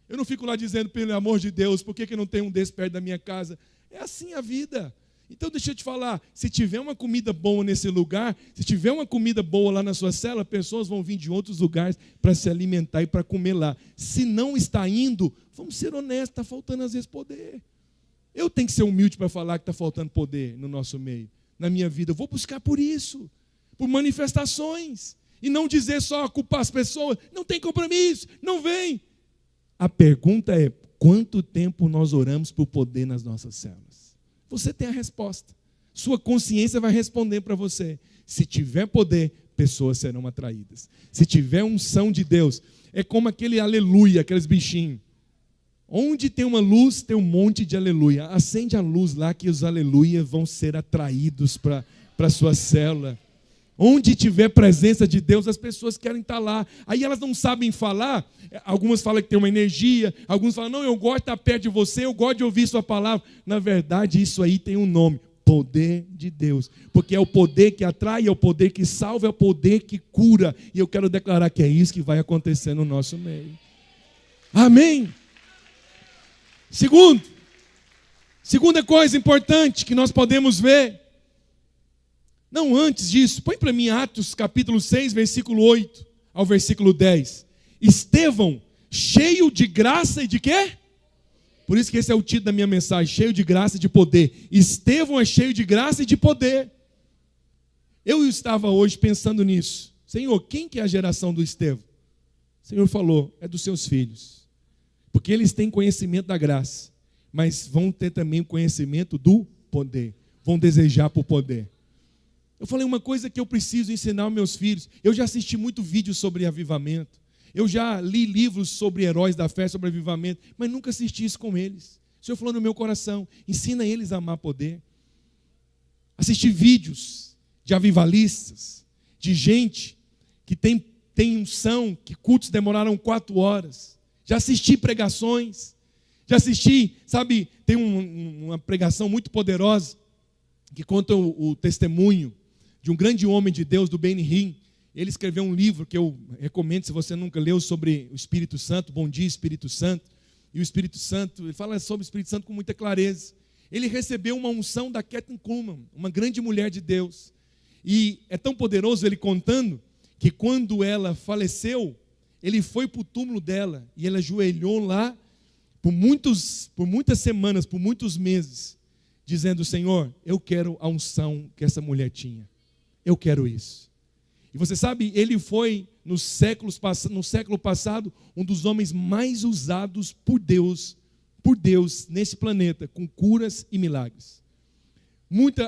Eu não fico lá dizendo, pelo amor de Deus, por que não tem um desse perto da minha casa? É assim a vida. Então deixa eu te falar, se tiver uma comida boa nesse lugar, se tiver uma comida boa lá na sua cela, pessoas vão vir de outros lugares para se alimentar e para comer lá. Se não está indo, vamos ser honestos, está faltando às vezes poder. Eu tenho que ser humilde para falar que está faltando poder no nosso meio, na minha vida. Eu vou buscar por isso, por manifestações, e não dizer só culpar as pessoas, não tem compromisso, não vem. A pergunta é, quanto tempo nós oramos por poder nas nossas células? Você tem a resposta. Sua consciência vai responder para você. Se tiver poder, pessoas serão atraídas. Se tiver unção de Deus, é como aquele aleluia, aqueles bichinhos. Onde tem uma luz, tem um monte de aleluia. Acende a luz lá que os aleluia vão ser atraídos para a sua célula. Onde tiver presença de Deus, as pessoas querem estar lá. Aí elas não sabem falar. Algumas falam que tem uma energia. Alguns falam, não, eu gosto de estar perto de você, eu gosto de ouvir sua palavra. Na verdade, isso aí tem um nome. Poder de Deus. Porque é o poder que atrai, é o poder que salva, é o poder que cura. E eu quero declarar que é isso que vai acontecer no nosso meio. Amém? Segunda coisa importante que nós podemos ver. Não, antes disso, põe para mim Atos capítulo 6, versículo 8 ao versículo 10. Estevão, cheio de graça e de quê? Por isso que esse é o título da minha mensagem, cheio de graça e de poder. Estevão é cheio de graça e de poder. Eu estava hoje pensando nisso. Senhor, quem que é a geração do Estevão? O Senhor falou, é dos seus filhos. Porque eles têm conhecimento da graça, mas vão ter também o conhecimento do poder. Vão desejar por poder. Eu falei uma coisa que eu preciso ensinar aos meus filhos. Eu já assisti muito vídeo sobre avivamento. Eu já li livros sobre heróis da fé, sobre avivamento, mas nunca assisti isso com eles. O Senhor falou no meu coração, ensina eles a amar poder. Assisti vídeos de avivalistas, de gente que tem unção, que cultos demoraram 4 horas. Já assisti pregações, já assisti, sabe, tem uma pregação muito poderosa que conta o testemunho de um grande homem de Deus, do Benny Hinn. Ele escreveu um livro que eu recomendo, se você nunca leu, sobre o Espírito Santo, Bom Dia Espírito Santo. E o Espírito Santo, ele fala sobre o Espírito Santo com muita clareza. Ele recebeu uma unção da Kathryn Kuhlman, uma grande mulher de Deus. E é tão poderoso ele contando que quando ela faleceu, ele foi para o túmulo dela e ela ajoelhou lá por muitas semanas, por muitos meses, dizendo, Senhor, eu quero a unção que essa mulher tinha. Eu quero isso. E você sabe, ele foi, no século passado, um dos homens mais usados por Deus nesse planeta, com curas e milagres.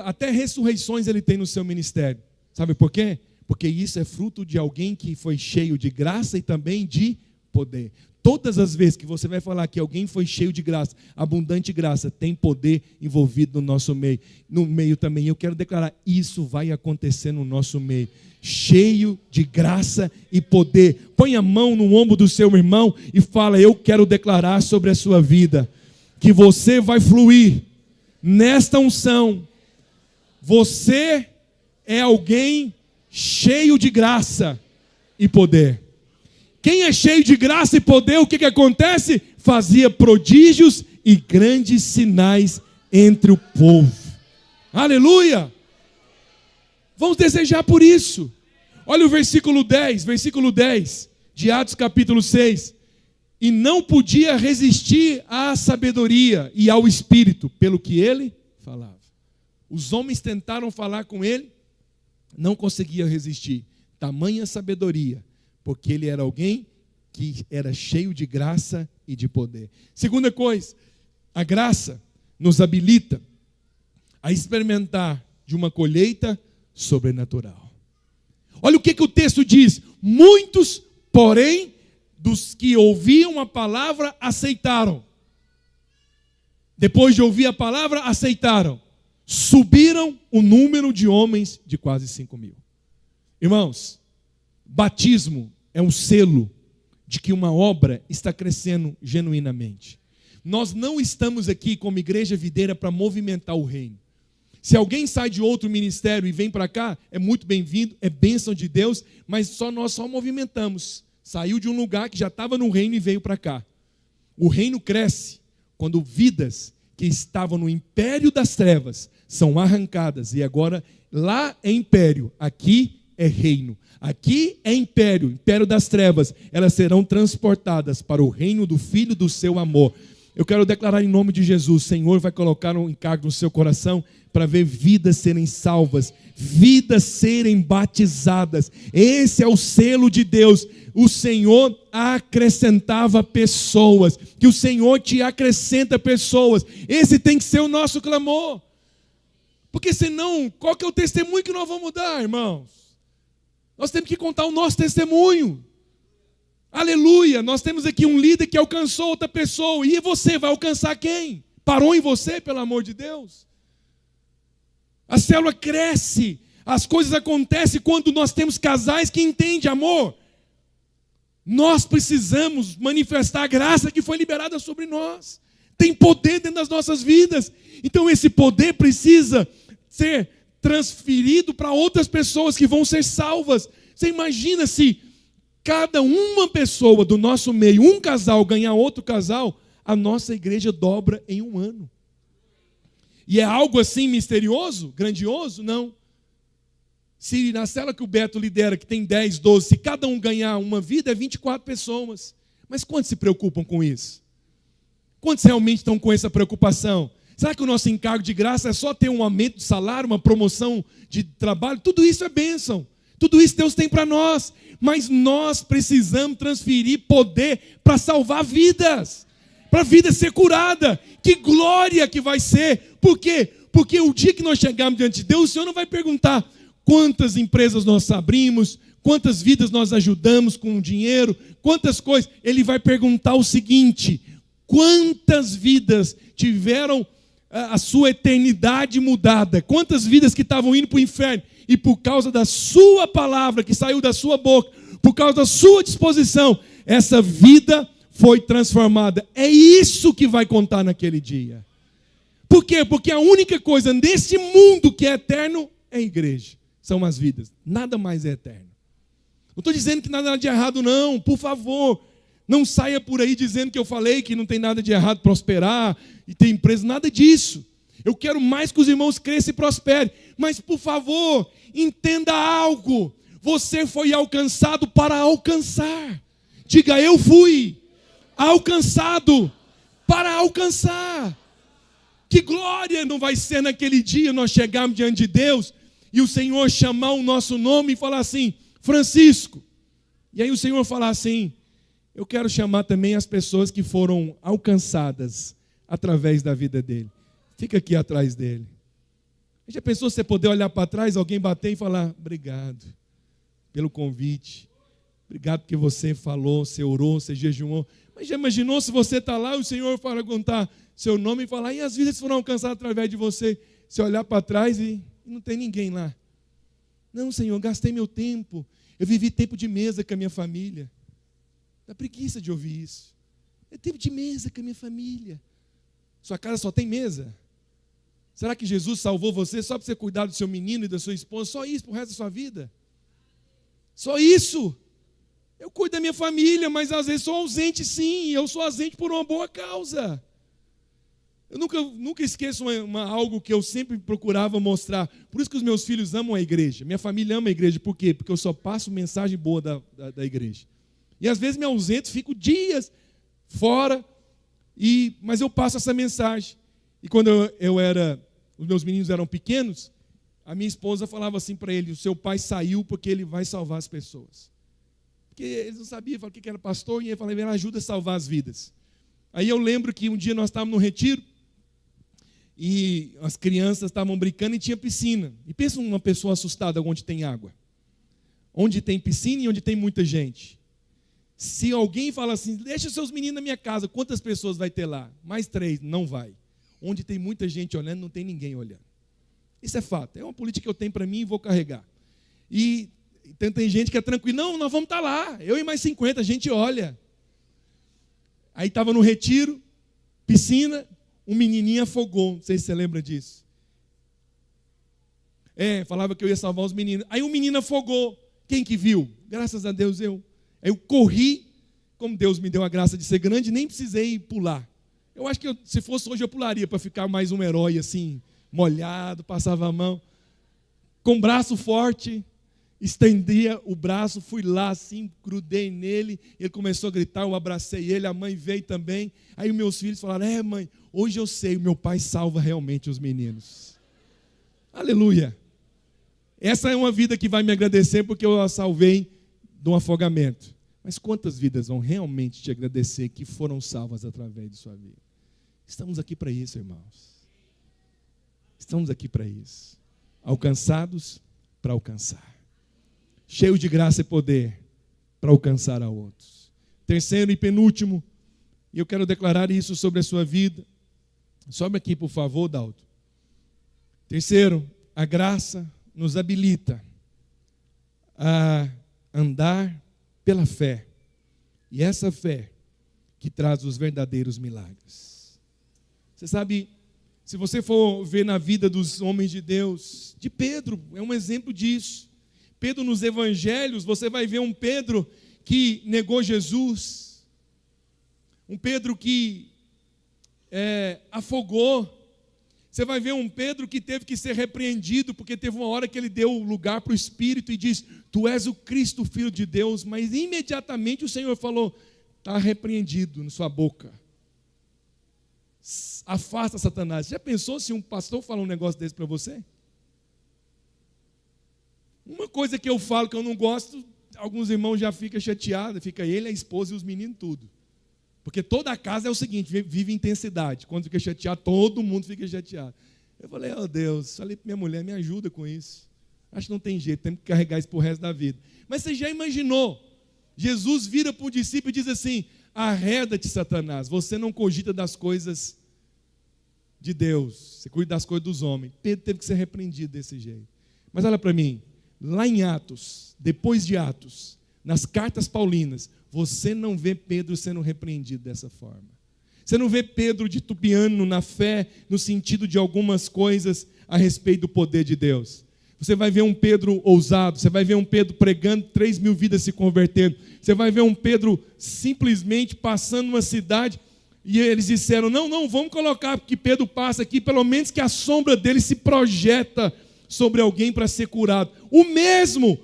Até ressurreições ele tem no seu ministério. Sabe por quê? Porque isso é fruto de alguém que foi cheio de graça e também de poder. Todas as vezes que você vai falar que alguém foi cheio de graça, abundante graça, tem poder envolvido no nosso meio. No meio também, eu quero declarar, isso vai acontecer no nosso meio. Cheio de graça e poder. Põe a mão no ombro do seu irmão e fala, eu quero declarar sobre a sua vida, que você vai fluir nesta unção. Você é alguém cheio de graça e poder. Quem é cheio de graça e poder, o que acontece? Fazia prodígios e grandes sinais entre o povo. Aleluia! Vamos desejar por isso. Olha o versículo 10 de Atos capítulo 6. E não podia resistir à sabedoria e ao Espírito, pelo que ele falava. Os homens tentaram falar com ele, não conseguia resistir. Tamanha sabedoria, porque ele era alguém que era cheio de graça e de poder. Segunda coisa, a graça nos habilita a experimentar de uma colheita sobrenatural. Olha o que o texto diz. Muitos, porém, dos que ouviam a palavra, aceitaram. Depois de ouvir a palavra, aceitaram. Subiram o número de homens de quase 5.000. Irmãos, batismo é um selo de que uma obra está crescendo genuinamente. Nós não estamos aqui como igreja videira para movimentar o reino. Se alguém sai de outro ministério e vem para cá, é muito bem-vindo, é bênção de Deus, mas nós só movimentamos. Saiu de um lugar que já estava no reino e veio para cá. O reino cresce quando vidas que estavam no império das trevas são arrancadas. E agora, lá é império, aqui é reino. Aqui é império, império das trevas. Elas serão transportadas para o reino do Filho do seu amor. Eu quero declarar em nome de Jesus, o Senhor vai colocar um encargo no seu coração para ver vidas serem salvas, vidas serem batizadas. Esse é o selo de Deus. O Senhor acrescentava pessoas, que o Senhor te acrescenta pessoas. Esse tem que ser o nosso clamor. Porque senão, qual que é o testemunho que nós vamos dar, irmãos? Nós temos que contar o nosso testemunho. Aleluia, nós temos aqui um líder que alcançou outra pessoa. E você vai alcançar quem? Parou em você, pelo amor de Deus? A célula cresce. As coisas acontecem quando nós temos casais que entendem amor. Nós precisamos manifestar a graça que foi liberada sobre nós. Tem poder dentro das nossas vidas. Então esse poder precisa ser transferido para outras pessoas que vão ser salvas. Você imagina se cada uma pessoa do nosso meio, um casal ganhar outro casal, a nossa igreja dobra em um ano. E é algo assim misterioso, grandioso? Não. Se na célula que o Beto lidera, que tem 10, 12, se cada um ganhar uma vida, é 24 pessoas. Mas quantos se preocupam com isso? Quantos realmente estão com essa preocupação? Será que o nosso encargo de graça é só ter um aumento de salário, uma promoção de trabalho? Tudo isso é bênção. Tudo isso Deus tem para nós. Mas nós precisamos transferir poder para salvar vidas. Para a vida ser curada. Que glória que vai ser. Por quê? Porque o dia que nós chegarmos diante de Deus, o Senhor não vai perguntar quantas empresas nós abrimos, quantas vidas nós ajudamos com dinheiro, quantas coisas. Ele vai perguntar o seguinte: quantas vidas tiveram a sua eternidade mudada? Quantas vidas que estavam indo para o inferno e por causa da sua palavra que saiu da sua boca, por causa da sua disposição, essa vida foi transformada. É isso que vai contar naquele dia. Por quê? Porque a única coisa nesse mundo que é eterno é a igreja. São as vidas. Nada mais é eterno. Não estou dizendo que nada de errado não, por favor. Não saia por aí dizendo que eu falei que não tem nada de errado prosperar e ter empresa, nada disso. Eu quero mais que os irmãos cresçam e prosperem. Mas, por favor, entenda algo. Você foi alcançado para alcançar. Diga, eu fui alcançado para alcançar. Que glória não vai ser naquele dia nós chegarmos diante de Deus e o Senhor chamar o nosso nome e falar assim, Francisco. E aí o Senhor falar assim, eu quero chamar também as pessoas que foram alcançadas através da vida dele. Fica aqui atrás dele. Já pensou você poder olhar para trás, alguém bater e falar, obrigado pelo convite. Obrigado porque você falou, você orou, você jejuou. Mas já imaginou se você está lá e o Senhor perguntar seu nome e falar, e as vidas foram alcançadas através de você? Você olhar para trás e não tem ninguém lá. Não, Senhor, gastei meu tempo. Eu vivi tempo de mesa com a minha família. Dá preguiça de ouvir isso. É tempo de mesa com a minha família. Sua casa só tem mesa? Será que Jesus salvou você só para você cuidar do seu menino e da sua esposa? Só isso para o resto da sua vida? Só isso? Eu cuido da minha família, mas às vezes sou ausente sim. Eu sou ausente por uma boa causa. Eu nunca esqueço algo que eu sempre procurava mostrar. Por isso que os meus filhos amam a igreja. Minha família ama a igreja. Por quê? Porque eu só passo mensagem boa da igreja. E às vezes me ausento, fico dias fora, mas eu passo essa mensagem. E quando os meus meninos eram pequenos, a minha esposa falava assim para ele, o seu pai saiu porque ele vai salvar as pessoas. Porque eles não sabiam o que era pastor, e ele falava, ele ajuda a salvar as vidas. Aí eu lembro que um dia nós estávamos no retiro, e as crianças estavam brincando e tinha piscina. E pensa numa pessoa assustada onde tem água. Onde tem piscina e onde tem muita gente. Se alguém fala assim, deixa seus meninos na minha casa, quantas pessoas vai ter lá? Mais 3, não vai. Onde tem muita gente olhando, não tem ninguém olhando. Isso é fato, é uma política que eu tenho para mim e vou carregar. E então, tem gente que é tranquilo, não, nós vamos estar lá, eu e mais 50, a gente olha. Aí estava no retiro, piscina, um menininho afogou, não sei se você lembra disso. falava que eu ia salvar os meninos. Aí o menino afogou. Quem que viu? Graças a Deus eu. Aí eu corri, como Deus me deu a graça de ser grande, nem precisei pular. Eu acho que se fosse hoje eu pularia para ficar mais um herói assim, molhado, passava a mão. Com braço forte, estendia o braço, fui lá assim, grudei nele, ele começou a gritar, eu abracei ele, a mãe veio também. Aí meus filhos falaram, mãe, hoje eu sei, o meu pai salva realmente os meninos. Aleluia. Essa é uma vida que vai me agradecer porque eu a salvei de um afogamento. Mas quantas vidas vão realmente te agradecer que foram salvas através de sua vida? Estamos aqui para isso, irmãos. Estamos aqui para isso. Alcançados para alcançar. Cheios de graça e poder para alcançar a outros. Terceiro e penúltimo, e eu quero declarar isso sobre a sua vida. Sobe aqui, por favor, Dalton. Terceiro, a graça nos habilita a andar pela fé. E essa fé que traz os verdadeiros milagres. Você sabe, se você for ver na vida dos homens de Deus, de Pedro, é um exemplo disso. Pedro nos evangelhos, você vai ver um Pedro que negou Jesus. Um Pedro que afogou. Você vai ver um Pedro que teve que ser repreendido, porque teve uma hora que ele deu lugar para o Espírito e diz, tu és o Cristo, Filho de Deus, mas imediatamente o Senhor falou, está repreendido na sua boca. Afasta Satanás. Já pensou se um pastor fala um negócio desse para você? Uma coisa que eu falo que eu não gosto, alguns irmãos já ficam chateados, fica ele, a esposa e os meninos, tudo. Porque toda a casa é o seguinte, vive intensidade. Quando fica chateado, todo mundo fica chateado. Eu falei, Deus, falei para minha mulher, me ajuda com isso. Acho que não tem jeito, temos que carregar isso para o resto da vida. Mas você já imaginou? Jesus vira para o discípulo e diz assim, arreda-te, Satanás, você não cogita das coisas de Deus, você cuida das coisas dos homens. Pedro teve que ser repreendido desse jeito. Mas olha para mim, lá em Atos, depois de Atos, nas cartas paulinas, você não vê Pedro sendo repreendido dessa forma. Você não vê Pedro titubeando na fé, no sentido de algumas coisas a respeito do poder de Deus. Você vai ver um Pedro ousado, você vai ver um Pedro pregando, 3.000 vidas se convertendo. Você vai ver um Pedro simplesmente passando uma cidade, e eles disseram, não, vamos colocar que Pedro passa aqui, pelo menos que a sombra dele se projeta sobre alguém para ser curado. O mesmo,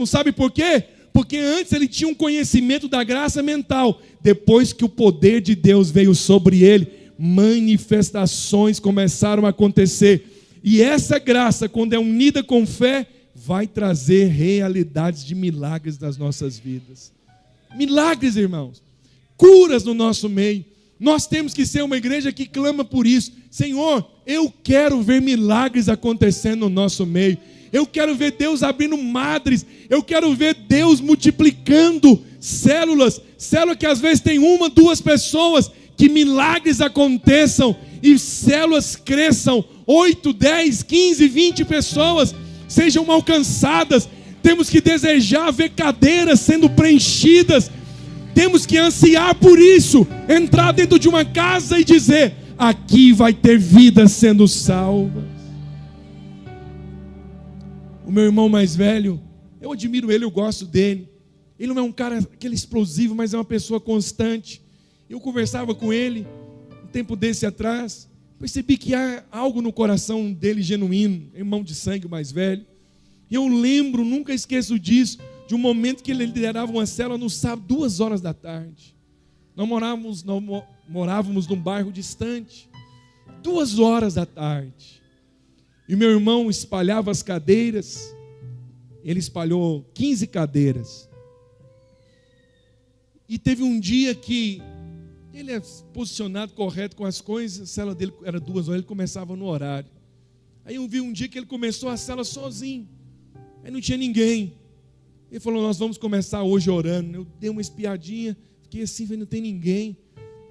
sabe por quê? Porque antes ele tinha um conhecimento da graça mental. Depois que o poder de Deus veio sobre ele, manifestações começaram a acontecer. E essa graça, quando é unida com fé, vai trazer realidades de milagres nas nossas vidas. Milagres, irmãos. Curas no nosso meio. Nós temos que ser uma igreja que clama por isso. Senhor, eu quero ver milagres acontecendo no nosso meio. Eu quero ver Deus abrindo madres. Eu quero ver Deus multiplicando células que às vezes tem 1, 2 pessoas. Que milagres aconteçam e células cresçam. 8, 10, 15, 20 pessoas sejam alcançadas. Temos que desejar ver cadeiras sendo preenchidas. Temos que ansiar por isso. Entrar dentro de uma casa e dizer, aqui vai ter vidas sendo salvas. O meu irmão mais velho, eu admiro ele, eu gosto dele. Ele não é um cara aquele explosivo, mas é uma pessoa constante. Eu conversava com ele um tempo desse atrás, percebi que há algo no coração dele genuíno, irmão de sangue mais velho. E eu lembro, nunca esqueço disso, de um momento que ele liderava uma célula no sábado, 2 horas da tarde. Nós morávamos num bairro distante, 2 horas da tarde. E meu irmão espalhava as cadeiras, ele espalhou 15 cadeiras. E teve um dia que ele é posicionado correto com as coisas, a célula dele era 2 horas, ele começava no horário. Aí eu vi um dia que ele começou a célula sozinho, aí não tinha ninguém. Ele falou, nós vamos começar hoje orando. Eu dei uma espiadinha, fiquei assim, não tem ninguém.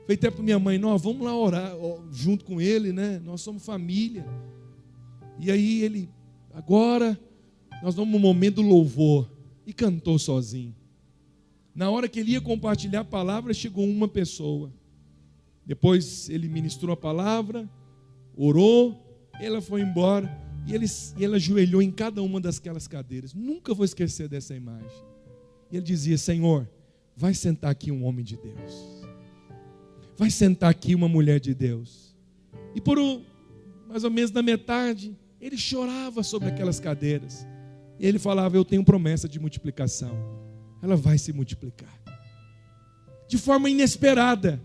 Falei até para minha mãe, nós vamos lá orar junto com ele, né? Nós somos família. E aí ele, agora nós vamos no momento do louvor. E cantou sozinho. Na hora que ele ia compartilhar a palavra, chegou uma pessoa. Depois ele ministrou a palavra, orou, ela foi embora. E ele ajoelhou em cada uma daquelas cadeiras. Nunca vou esquecer dessa imagem. E ele dizia: Senhor, vai sentar aqui um homem de Deus. Vai sentar aqui uma mulher de Deus. E mais ou menos na metade, ele chorava sobre aquelas cadeiras. E ele falava: eu tenho promessa de multiplicação. Ela vai se multiplicar. De forma inesperada.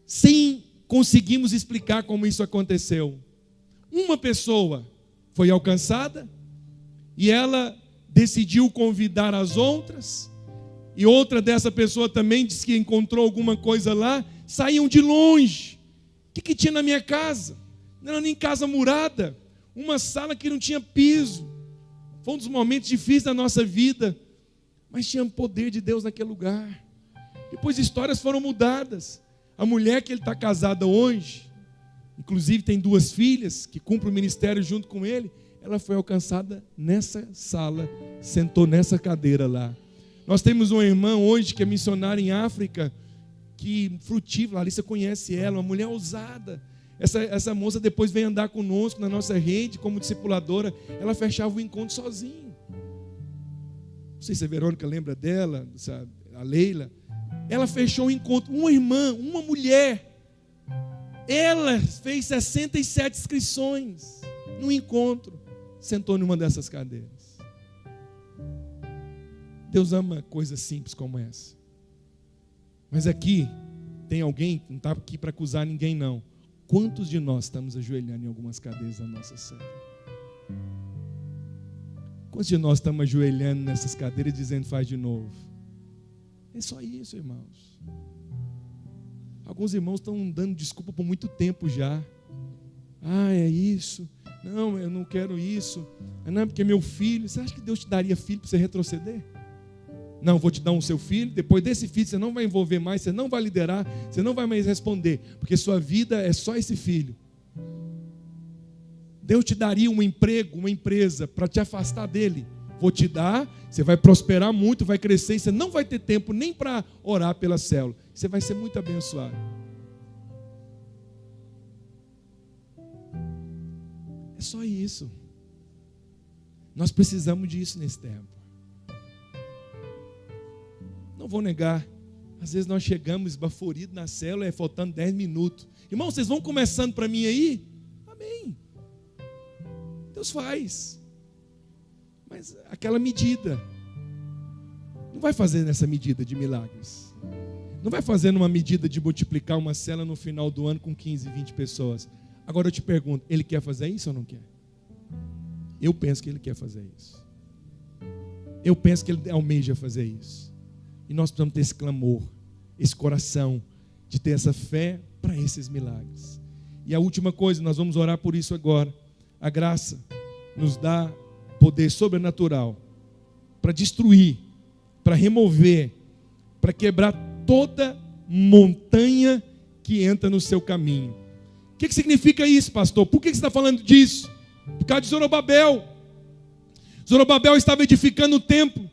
Sem conseguirmos explicar como isso aconteceu. Uma pessoa foi alcançada e ela decidiu convidar as outras, e outra dessa pessoa também disse que encontrou alguma coisa lá. Saíam de longe. O que tinha na minha casa? Não era nem casa murada, uma sala que não tinha piso. Foi um dos momentos difíceis da nossa vida, mas tinha o poder de Deus naquele lugar. Depois histórias foram mudadas. A mulher que ele está casada hoje, inclusive tem 2 filhas que cumprem o ministério junto com ele, ela foi alcançada nessa sala, sentou nessa cadeira lá. Nós temos uma irmã hoje que é missionária em África, que frutífera, a Larissa conhece ela, uma mulher ousada. Essa moça depois veio andar conosco na nossa rede como discipuladora. Ela fechava o encontro sozinha. Não sei se a Verônica lembra dela, a Leila. Ela fechou o encontro, uma irmã, uma mulher. Ela fez 67 inscrições no encontro, sentou numa dessas cadeiras. Deus ama coisas simples como essa. Mas aqui tem alguém, não está aqui para acusar ninguém não. Quantos de nós estamos ajoelhando em algumas cadeiras da nossa célula? Quantos de nós estamos ajoelhando nessas cadeiras dizendo: faz de novo? É só isso, irmãos. Alguns irmãos estão dando desculpa por muito tempo já. É isso. Não, eu não quero isso. Não, porque meu filho. Você acha que Deus te daria filho para você retroceder? Não, vou te dar um seu filho. Depois desse filho você não vai envolver mais, você não vai liderar, você não vai mais responder, porque sua vida é só esse filho. Deus te daria um emprego, uma empresa para te afastar dele. Vou te dar, você vai prosperar muito, vai crescer, e você não vai ter tempo nem para orar pela célula. Você vai ser muito abençoado. É só isso. Nós precisamos disso nesse tempo. Não vou negar, às vezes nós chegamos esbaforidos na célula, faltando 10 minutos. Irmão, vocês vão começando para mim aí? Amém. Deus faz. Mas aquela medida, não vai fazer nessa medida de milagres. Não vai fazer numa medida de multiplicar uma célula no final do ano com 15, 20 pessoas. Agora eu te pergunto, ele quer fazer isso ou não quer? Eu penso que ele quer fazer isso. Eu penso que ele almeja fazer isso. E nós precisamos ter esse clamor, esse coração, de ter essa fé para esses milagres. E a última coisa, nós vamos orar por isso agora. A graça nos dá poder sobrenatural para destruir, para remover, para quebrar toda montanha que entra no seu caminho. O que significa isso, pastor? Por que você está falando disso? Por causa de Zorobabel. Zorobabel estava edificando o templo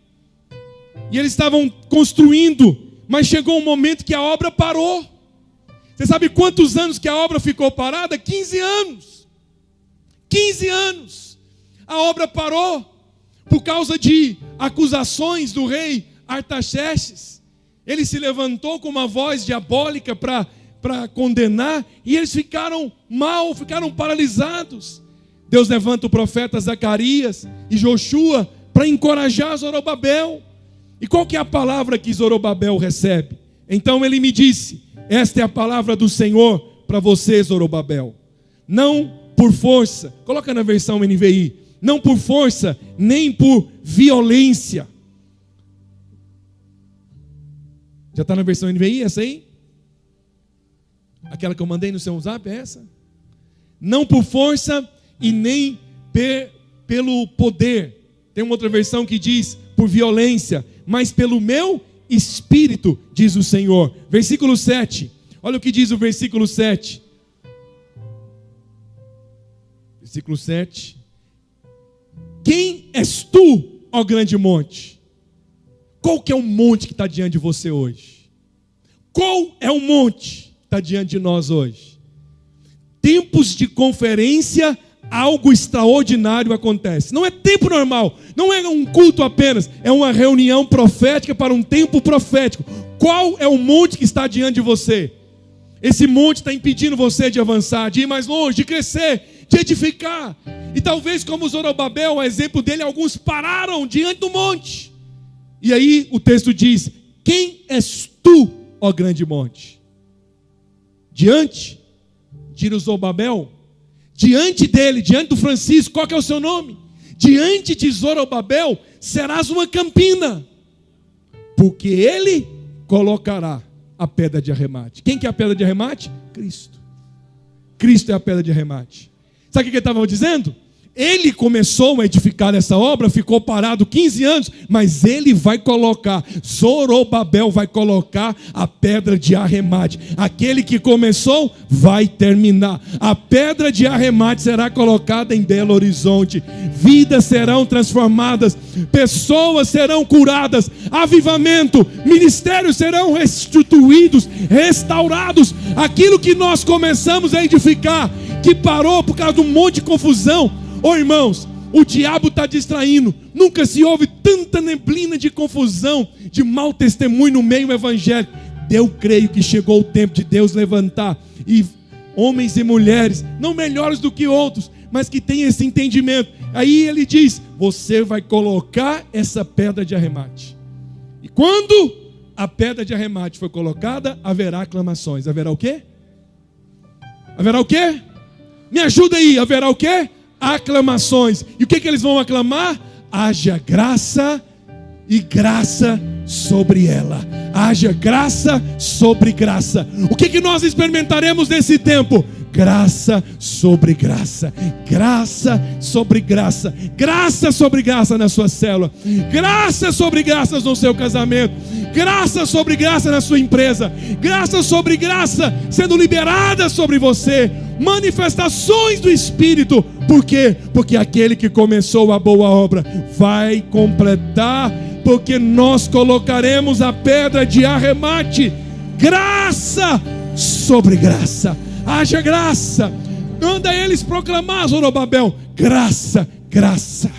e eles estavam construindo, mas chegou um momento que a obra parou. Você sabe quantos anos que a obra ficou parada? 15 anos. 15 anos. A obra parou por causa de acusações do rei Artaxerxes. Ele se levantou com uma voz diabólica para condenar, e eles ficaram mal, ficaram paralisados. Deus levanta o profeta Zacarias e Joshua para encorajar Zorobabel. E qual que é a palavra que Zorobabel recebe? Então ele me disse: esta é a palavra do Senhor para você, Zorobabel. Não por força, coloca na versão NVI, não por força, nem por violência. Já está na versão NVI essa aí? Aquela que eu mandei no seu WhatsApp é essa? Não por força e nem pelo poder. Tem uma outra versão que diz por violência, mas pelo meu espírito, diz o Senhor. Versículo 7. Olha o que diz o versículo 7. Versículo 7. Quem és tu, ó grande monte? Qual que é o monte que está diante de você hoje? Qual é o monte que está diante de nós hoje? Tempos de conferência algo extraordinário acontece. Não é tempo normal, não é um culto apenas, é uma reunião profética para um tempo profético. Qual é o monte que está diante de você? Esse monte está impedindo você de avançar, de ir mais longe, de crescer, de edificar. E talvez como Zorobabel, o exemplo dele, alguns pararam diante do monte. E aí o texto diz: quem és tu, ó grande monte? Diante de Zorobabel, diante dele, diante do Francisco, qual que é o seu nome? Diante de Zorobabel serás uma campina, porque ele colocará a pedra de arremate. Quem que é a pedra de arremate? Cristo. Cristo é a pedra de arremate. Sabe o que ele estava dizendo? Ele começou a edificar essa obra, ficou parado 15 anos, mas ele vai colocar, Zorobabel vai colocar a pedra de arremate. Aquele que começou vai terminar. A pedra de arremate será colocada em Belo Horizonte. Vidas serão transformadas, pessoas serão curadas, avivamento, ministérios serão restituídos, restaurados. Aquilo que nós começamos a edificar, que parou por causa de um monte de confusão. Ô irmãos, o diabo está distraindo. Nunca se houve tanta neblina de confusão, de mau testemunho no meio evangélico. Eu creio que chegou o tempo de Deus levantar e homens e mulheres, não melhores do que outros, mas que tenham esse entendimento. Aí ele diz: você vai colocar essa pedra de arremate. E quando a pedra de arremate for colocada, haverá aclamações. Haverá o quê? Haverá o quê? Me ajuda aí. Haverá o quê? Aclamações. E o que eles vão aclamar? Haja graça e graça sobre ela. Haja graça sobre graça. O que nós experimentaremos nesse tempo? Graça sobre graça, graça sobre graça, graça sobre graça na sua célula, graça sobre graças no seu casamento, graça sobre graça na sua empresa, graça sobre graça sendo liberada sobre você, manifestações do Espírito. Por quê? Porque aquele que começou a boa obra vai completar, porque nós colocaremos a pedra de arremate, graça sobre graça. Haja graça. Manda eles proclamar, Zorobabel, graça, graça.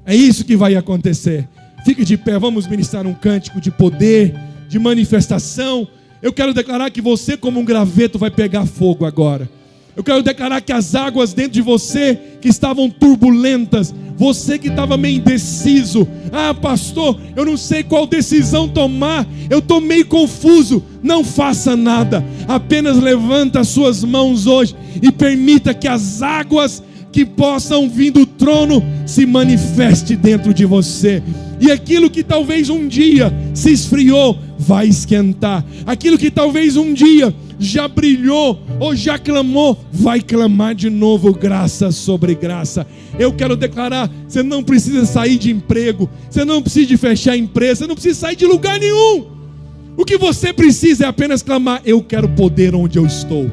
É isso que vai acontecer. Fique de pé, vamos ministrar um cântico de poder, de manifestação. Eu quero declarar que você, como um graveto, vai pegar fogo agora. Eu quero declarar que as águas dentro de você que estavam turbulentas, você que estava meio indeciso, pastor, eu não sei qual decisão tomar, eu estou meio confuso. Não faça nada, apenas levanta as suas mãos hoje e permita que as águas que possam vir do trono se manifeste dentro de você. E aquilo que talvez um dia se esfriou, vai esquentar. Aquilo que talvez um dia já brilhou ou já clamou, vai clamar de novo, graça sobre graça. Eu quero declarar: você não precisa sair de emprego, você não precisa de fechar a empresa, você não precisa sair de lugar nenhum. O que você precisa é apenas clamar: eu quero poder onde eu estou.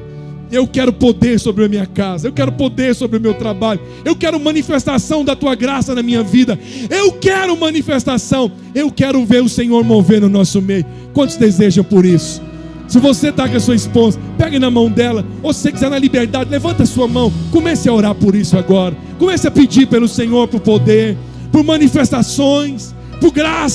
Eu quero poder sobre a minha casa, eu quero poder sobre o meu trabalho, eu quero manifestação da tua graça na minha vida, eu quero manifestação, eu quero ver o Senhor mover no nosso meio. Quantos desejam por isso? Se você está com a sua esposa, pegue na mão dela, ou se você quiser na liberdade, levanta a sua mão, comece a orar por isso agora, comece a pedir pelo Senhor por poder, por manifestações, por graça.